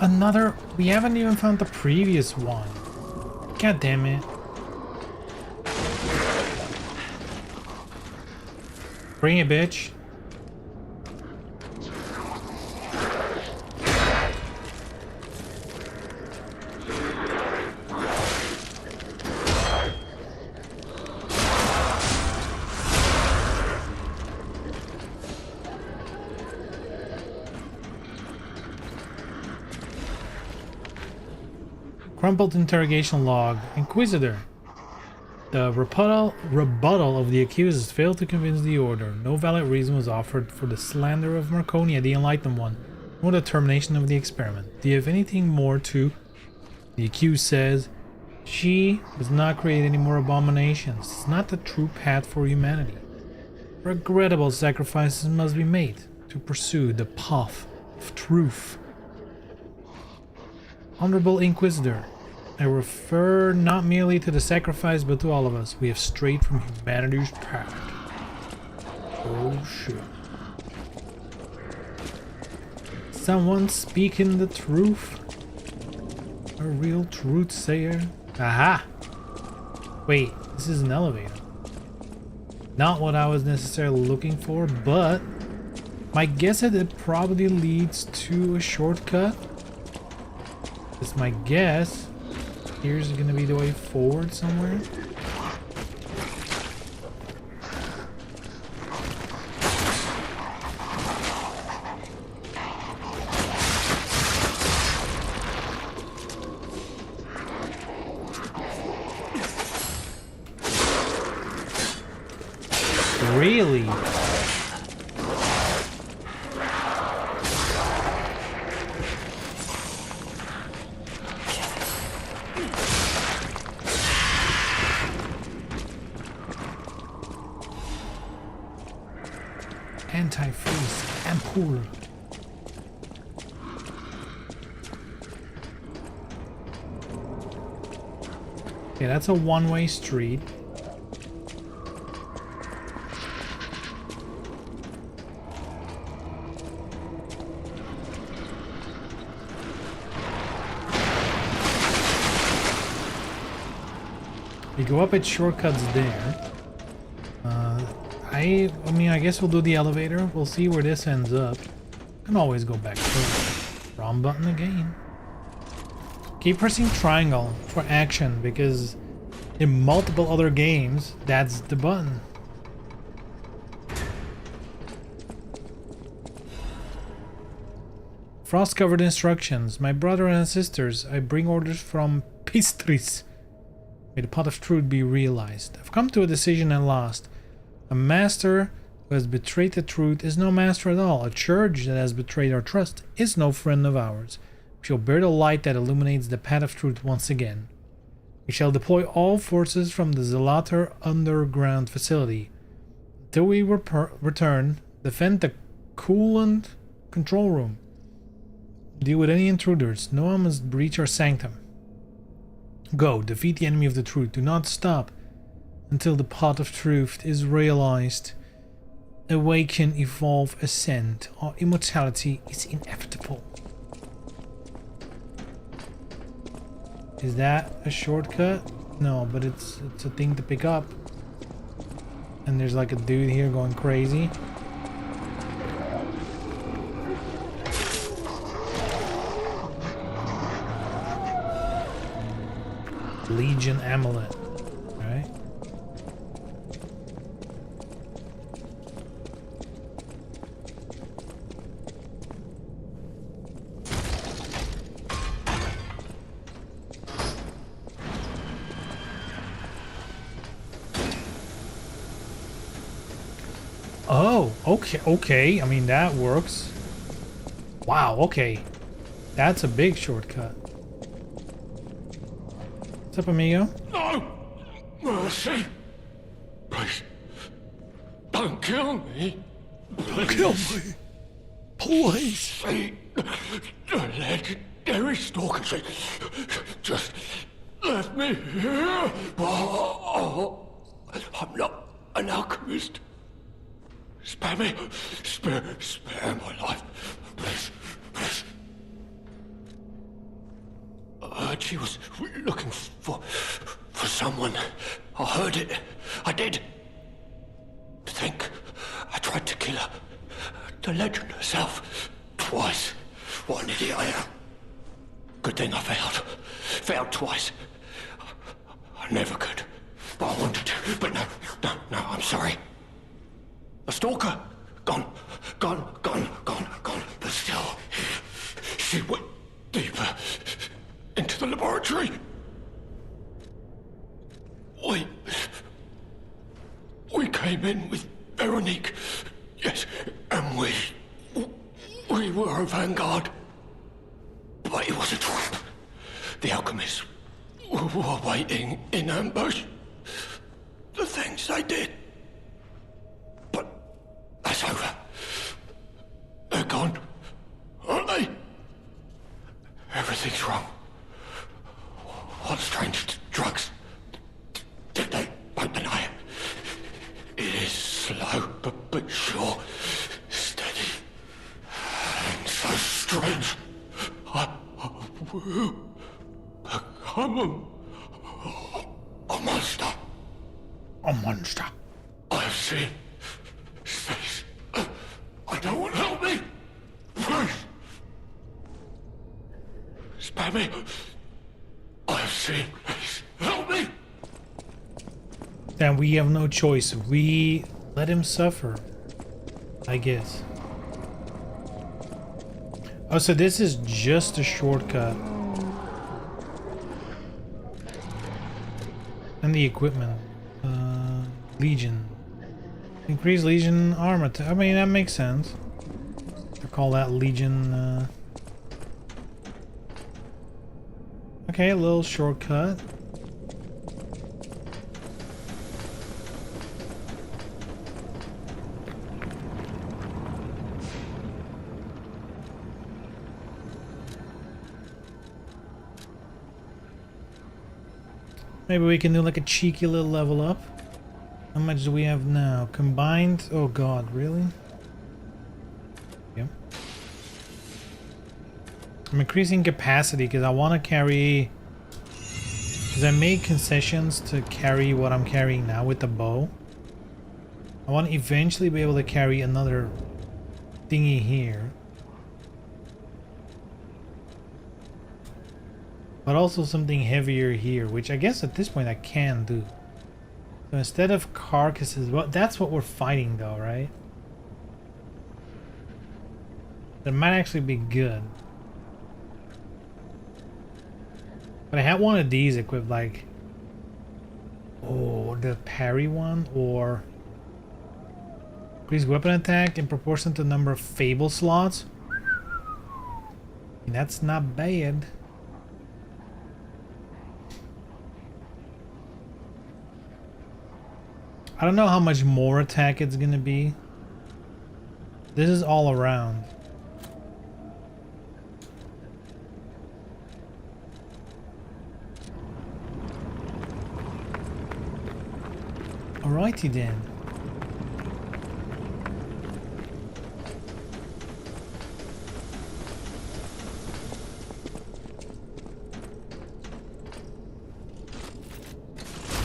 another. We haven't even found the previous one. God damn it. Bring it, bitch. Crumpled interrogation log. Inquisitor. The rebuttal of the accusers failed to convince the Order. No valid reason was offered for the slander of Marconia, the Enlightened One, nor the termination of the experiment. Do you have anything more to? The accused says, she does not create any more abominations. It's not the true path for humanity. Regrettable sacrifices must be made to pursue the path of truth. Honorable Inquisitor, I refer not merely to the sacrifice, but to all of us. We have strayed from humanity's path. Oh shit. Someone speaking the truth? A real truth sayer? Aha! Wait, this is an elevator. Not what I was necessarily looking for, but my guess is it probably leads to a shortcut. That's my guess. Here's gonna be the way forward somewhere. Really? Anti-freeze ampoule. Okay, that's a one-way street. We go up at shortcuts there. I mean, I guess we'll do the elevator. We'll see where this ends up. Can always go back to the wrong button again. Keep pressing triangle for action because in multiple other games, that's the button. Frost-covered instructions. My brother and sisters, I bring orders from Pistris. May the path of truth be realized. I've come to a decision at last. A master who has betrayed the truth is no master at all. A church that has betrayed our trust is no friend of ours. We shall bear the light that illuminates the path of truth once again. We shall deploy all forces from the Zelator underground facility. Until we return, defend the coolant control room. Deal with any intruders. No one must breach our sanctum. Go, defeat the enemy of the truth. Do not stop until the path of truth is realized. Awaken, evolve, ascend. Our immortality is inevitable. Is that a shortcut? No, but it's a thing to pick up. And there's like a dude here going crazy. Legion amulet. Alright. Oh, okay. I mean, that works. Wow, okay. That's a big shortcut. What's up, amigo? No! Mercy! Please, don't kill me! Don't kill me! Please! Say, the legendary stalker, just let me here! Oh, I'm not an alchemist. Spare me! Spare my life! Please, please. she was looking for someone. I heard it. I did. To think I tried to kill her. The legend herself. Twice. What an idiot I am. Good thing I failed. Failed twice. I never could. But I wanted to. But no, I'm sorry. A stalker. Gone. But still, she went deeper into the laboratory. We came in with Veronique. Yes, and we were a vanguard. But it was a trap. The alchemists were waiting in ambush. The things they did. But that's over. They're gone, aren't they? Everything's wrong. What strange drugs did they won't deny it? It is slow, but sure, steady, and so strange. I will become a monster. A monster. I have seen space. I don't want help me. Please. Spare me. I have seen space. Help me. Then we have no choice. We let him suffer, I guess. Oh, so this is just a shortcut. And the equipment. Legion. Increase Legion armor. I mean, that makes sense. To call that Legion. Okay, a little shortcut. Maybe we can do like a cheeky little level up. How much do we have now? Combined? Oh god, really? Yeah. I'm increasing capacity because I want to carry... Because I made concessions to carry what I'm carrying now with the bow. I want to eventually be able to carry another thingy here. But also something heavier here, which I guess at this point I can do. So instead of carcasses, well, that's what we're fighting though, right? That might actually be good. But I had one of these equipped, like... Oh, the parry one, or... Increase weapon attack in proportion to the number of fable slots. And that's not bad. I don't know how much more attack it's gonna be. This is all around. Alrighty then.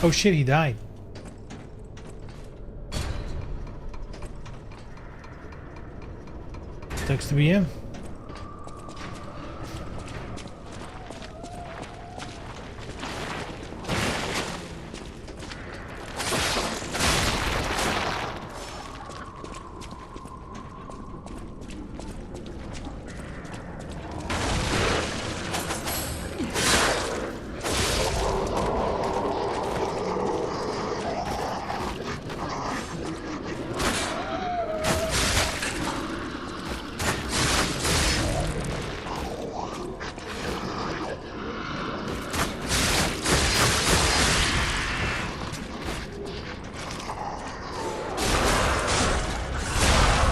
Oh shit, he died. Sucks to be him.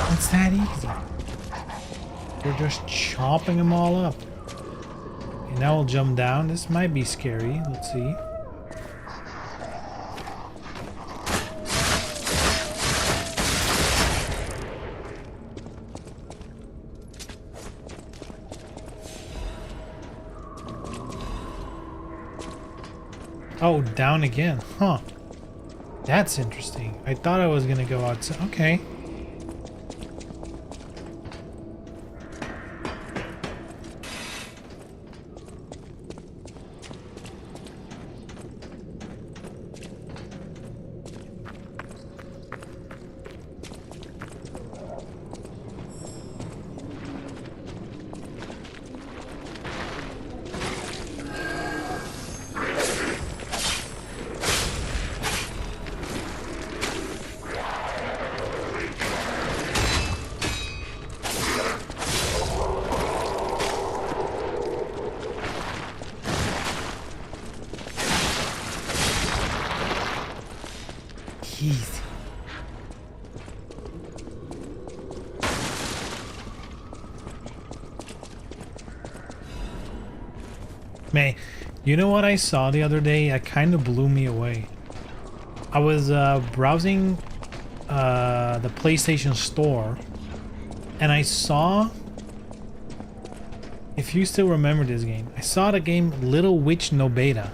It's that easy. We're just chopping them all up. Okay, now we'll jump down. This might be scary. Let's see. Oh, down again. Huh. That's interesting. I thought I was gonna go outside. Okay. Easy. Man, you know what I saw the other day? It kind of blew me away. I was browsing the PlayStation Store, and I saw, if you still remember this game, I saw the game Little Witch No Beta.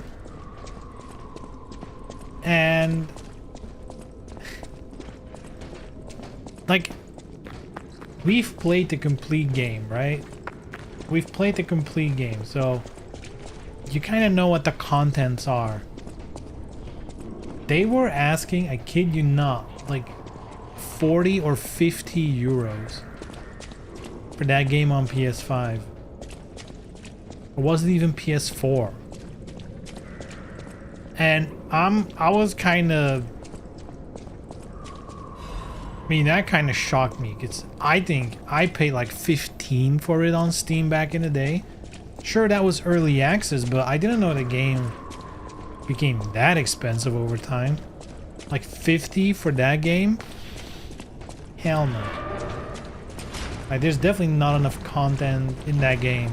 And like, we've played the complete game, right? We've played the complete game, so you kind of know what the contents are. They were asking, I kid you not, like 40 or 50 euros for that game on PS5. It wasn't even PS4. And I was kind of, I mean, that kind of shocked me, because I think I paid like 15 for it on Steam back in the day. Sure, that was early access, but I didn't know the game became that expensive over time. Like 50 for that game? Hell no. Like, there's definitely not enough content in that game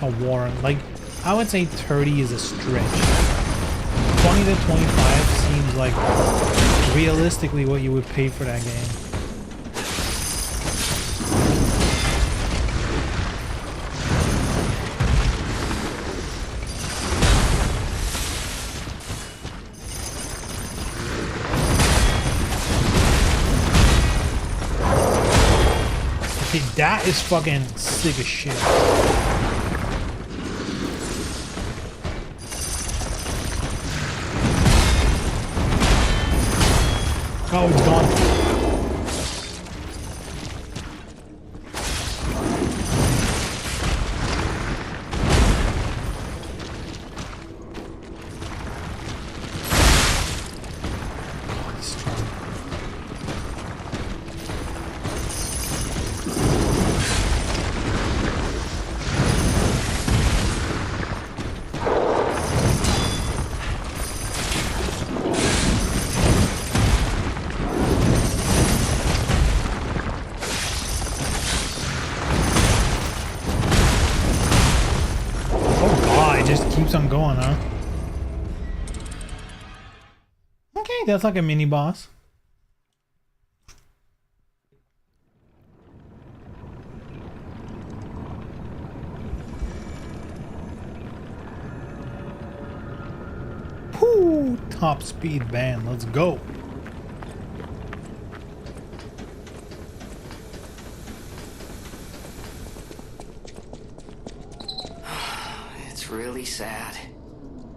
to warrant. Like, I would say 30 is a stretch. 20 to 25 seems like realistically what you would pay for that game. Okay, that is fucking sick as shit. Oh, it's gone. God, he's strong. Keeps on going, huh? Okay, that's like a mini boss. Whoo! Top speed band, let's go. Really sad,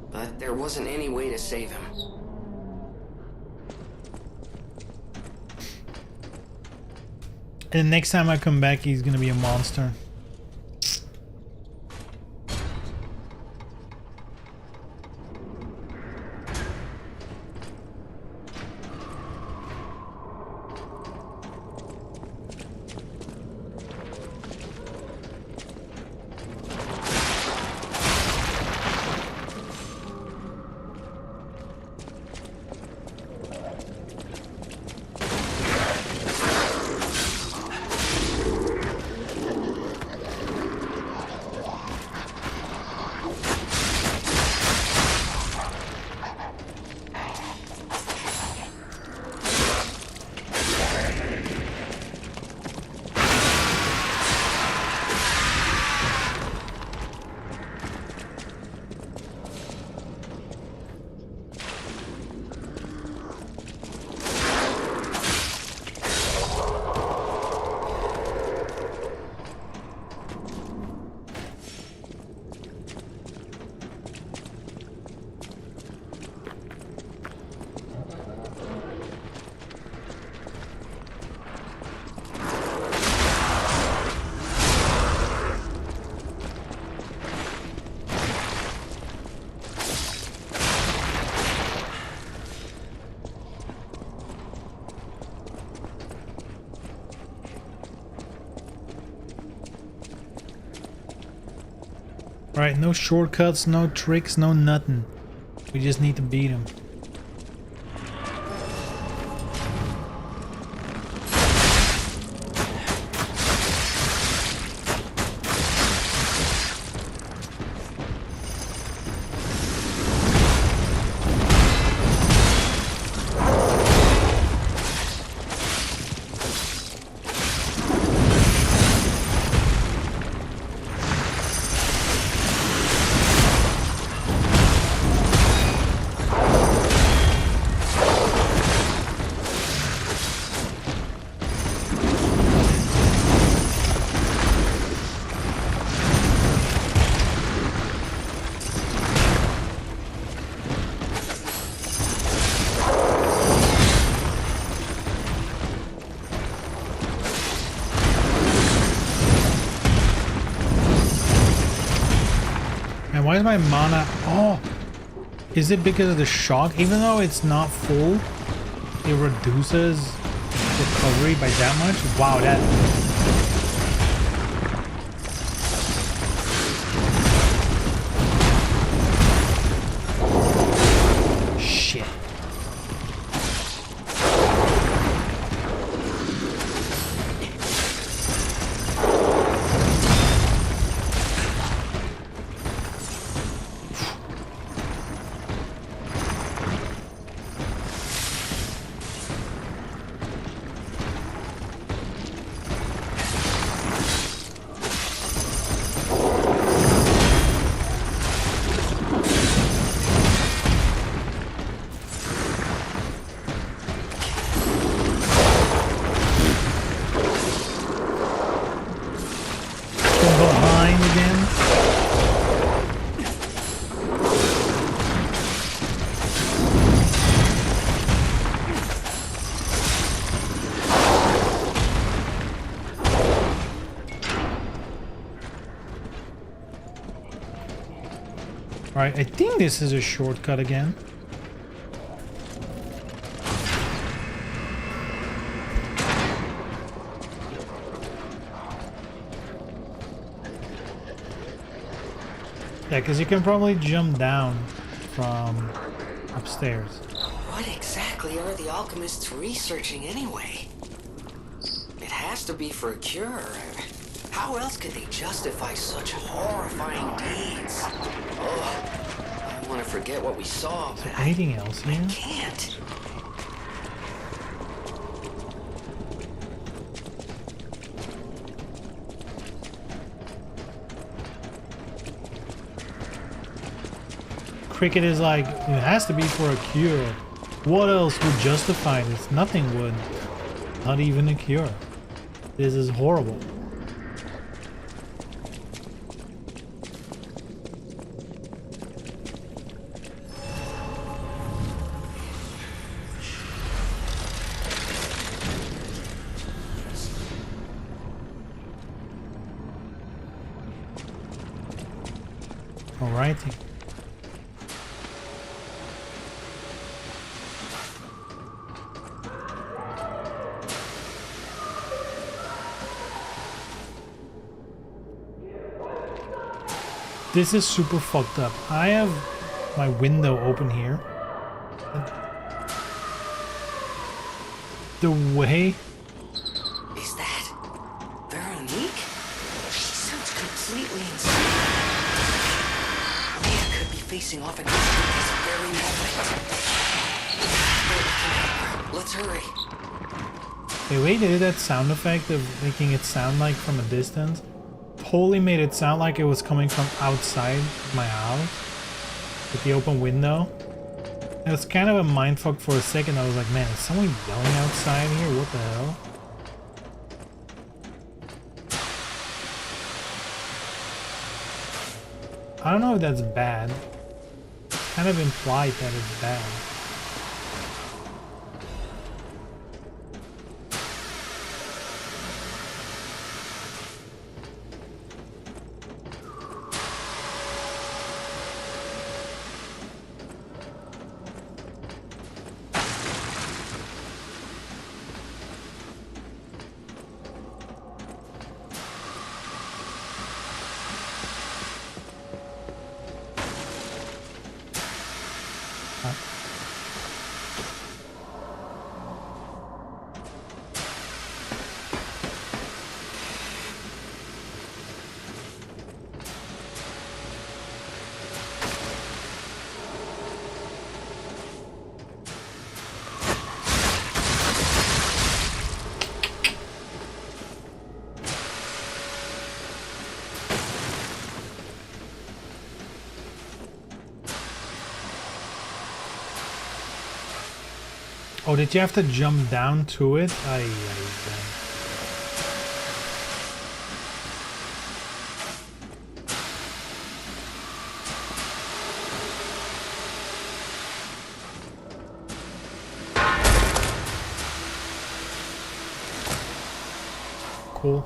but there wasn't any way to save him. And next time I come back, he's gonna be a monster. Alright, no shortcuts, no tricks, no nothing. We just need to beat him. And why is my mana... Oh! Is it because of the shock? Even though it's not full, it reduces recovery by that much? Wow, that... Shit. Alright, I think this is a shortcut again. Yeah, because you can probably jump down from upstairs. What exactly are the alchemists researching anyway? It has to be for a cure. How else could they justify such horrifying deeds? Oh, I want to forget what we saw, but anything else here? I can't. Cricket is like, it has to be for a cure. What else would justify this? Nothing would. Not even a cure. This is horrible. Alrighty. This is super fucked up. I have my window open here. The way... Is that Veronique? She sounds completely insane. Mia could be facing off against her at this very moment. Let's hurry. The way they did that sound effect of making it sound like from a distance totally made it sound like it was coming from outside my house with the open window. It was kind of a mindfuck for a second. I was like, man, is someone yelling outside here? What the hell? I don't know if that's bad. It's kind of implied that it's bad. Oh, did you have to jump down to it? Ay, ay, ay. Cool.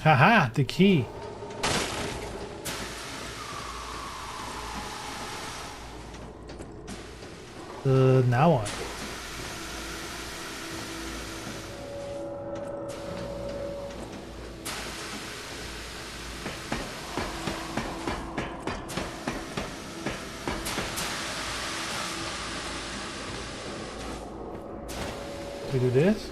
Haha, the key. Now what? We do this?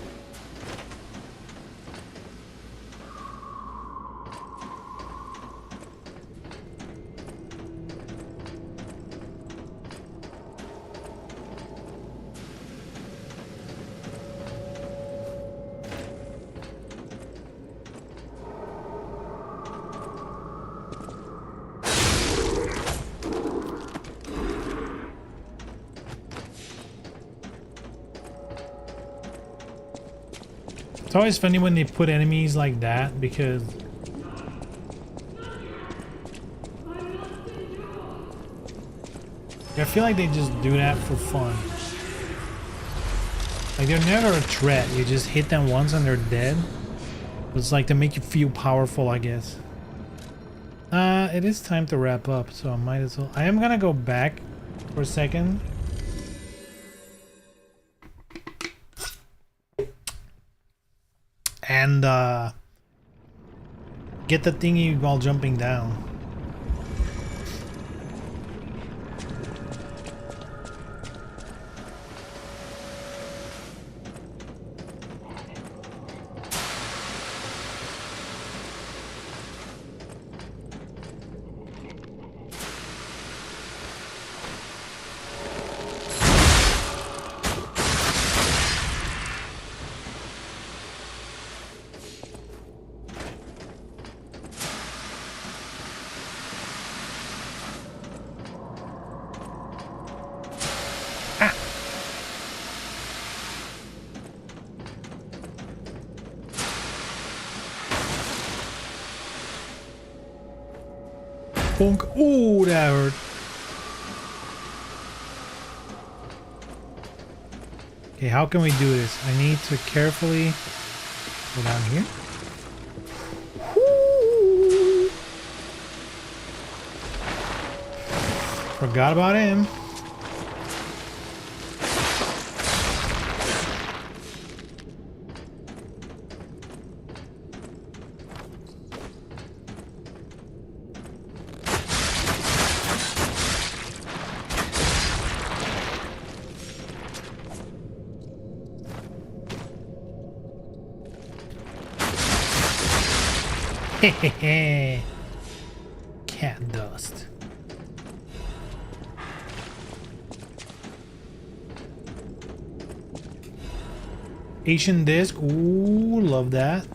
It's always funny when they put enemies like that because I feel like they just do that for fun. Like they're never a threat. You just hit them once and they're dead. It's like to make you feel powerful, I guess. It is time to wrap up, so I might as well. I am gonna go back for a second. And get the thingy while jumping down. Bonk. Ooh, that hurt. Okay, how can we do this? I need to carefully go down here. Ooh. Forgot about him. Cat dust. Asian disc. Ooh, love that.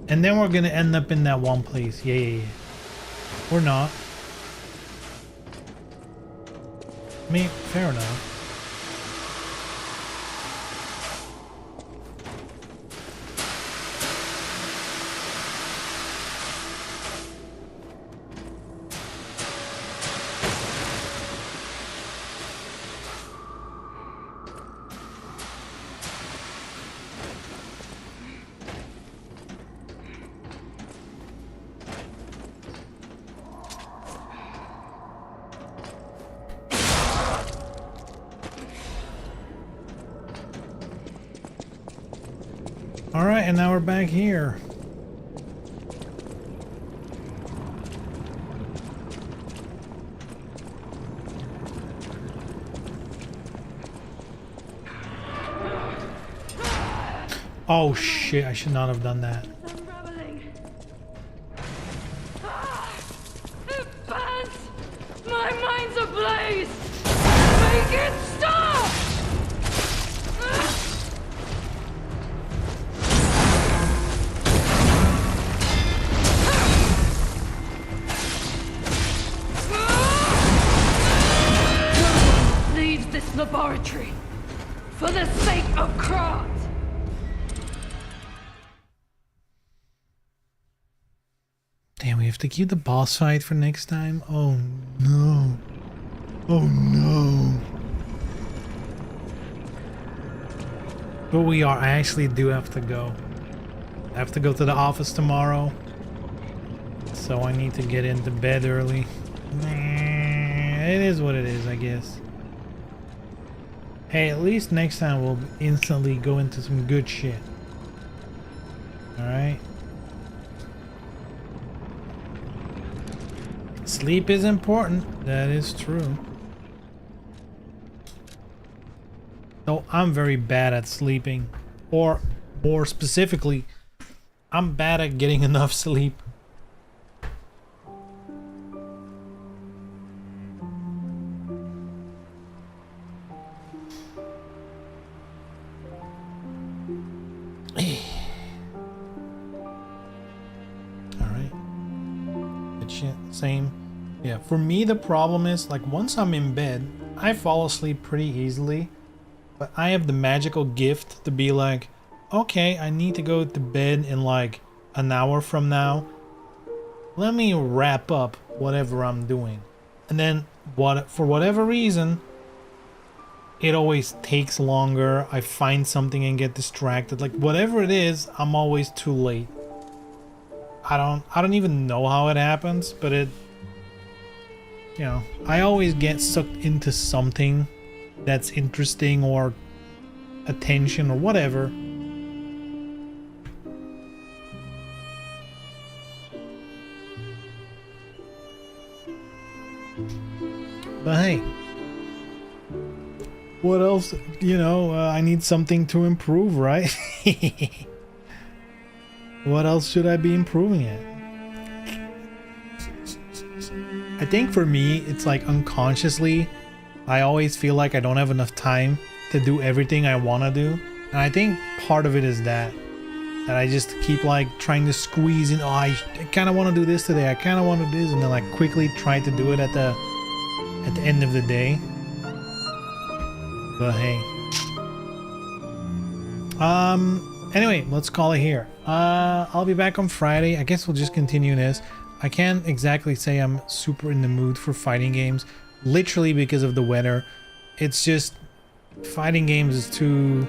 And then we're gonna end up in that one place. Yeah, yeah, yeah. Or not. I mean, fair enough. Alright, and now we're back here. Oh shit, I should not have done that. Unraveling. Ah, it burns. For the sake of Krat! Damn, we have to keep the boss fight for next time? Oh no. Oh no. But I actually do have to go. I have to go to the office tomorrow. So I need to get into bed early. It is what it is, I guess. Hey, at least next time we'll instantly go into some good shit. Alright? Sleep is important. That is true. Though I'm very bad at sleeping. Or more specifically, I'm bad at getting enough sleep. Same. Yeah, for me the problem is like once I'm in bed, I fall asleep pretty easily, but I have the magical gift to be like, okay, I need to go to bed in like an hour from now. Let me wrap up whatever I'm doing. And then for whatever reason, it always takes longer. I find something and get distracted. Like whatever it is, I'm always too late. I don't even know how it happens, but it, you know, I always get sucked into something that's interesting or attention or whatever. But hey, what else, you know, I need something to improve, right? What else should I be improving at? I think for me, it's like unconsciously, I always feel like I don't have enough time to do everything I want to do. And I think part of it is that I just keep like trying to squeeze in, oh, I kind of want to do this today, I kind of want to do this, and then like quickly try to do it at the end of the day. But hey. Anyway, let's call it here. I'll be back on Friday. I guess we'll just continue this. I can't exactly say I'm super in the mood for fighting games, literally because of the weather. It's just fighting games is too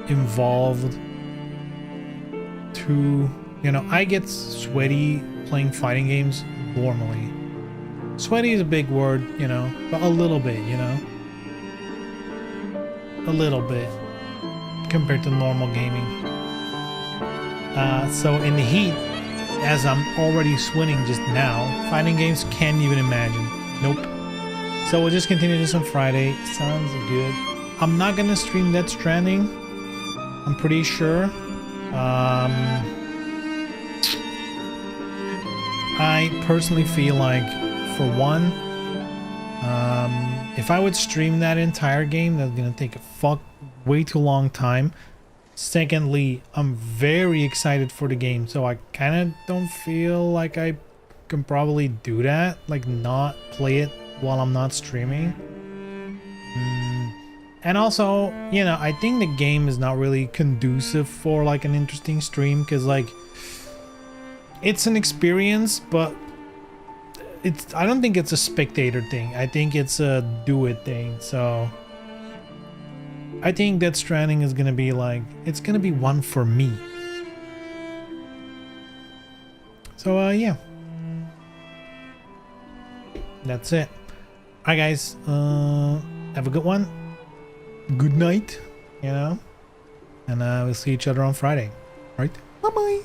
involved. Too, you know, I get sweaty playing fighting games normally. Sweaty is a big word, you know, but a little bit, you know. A little bit compared to normal gaming. So in the heat, as I'm already sweating just now, fighting games can't even imagine. Nope. So we'll just continue this on Friday. Sounds good. I'm not gonna stream Death Stranding, I'm pretty sure. I personally feel like, for one, if I would stream that entire game, that's gonna take a way too long time. Secondly, I'm very excited for the game, so I kind of don't feel like I can probably do that, like not play it while I'm not streaming. And also, you know, I think the game is not really conducive for like an interesting stream, because like it's an experience, but I don't think it's a spectator thing. I think it's a do it thing. So I think Death Stranding is gonna be like, it's gonna be one for me. So yeah, that's it. Alright guys, have a good one, good night, you know, and we'll see each other on Friday. All right, bye bye.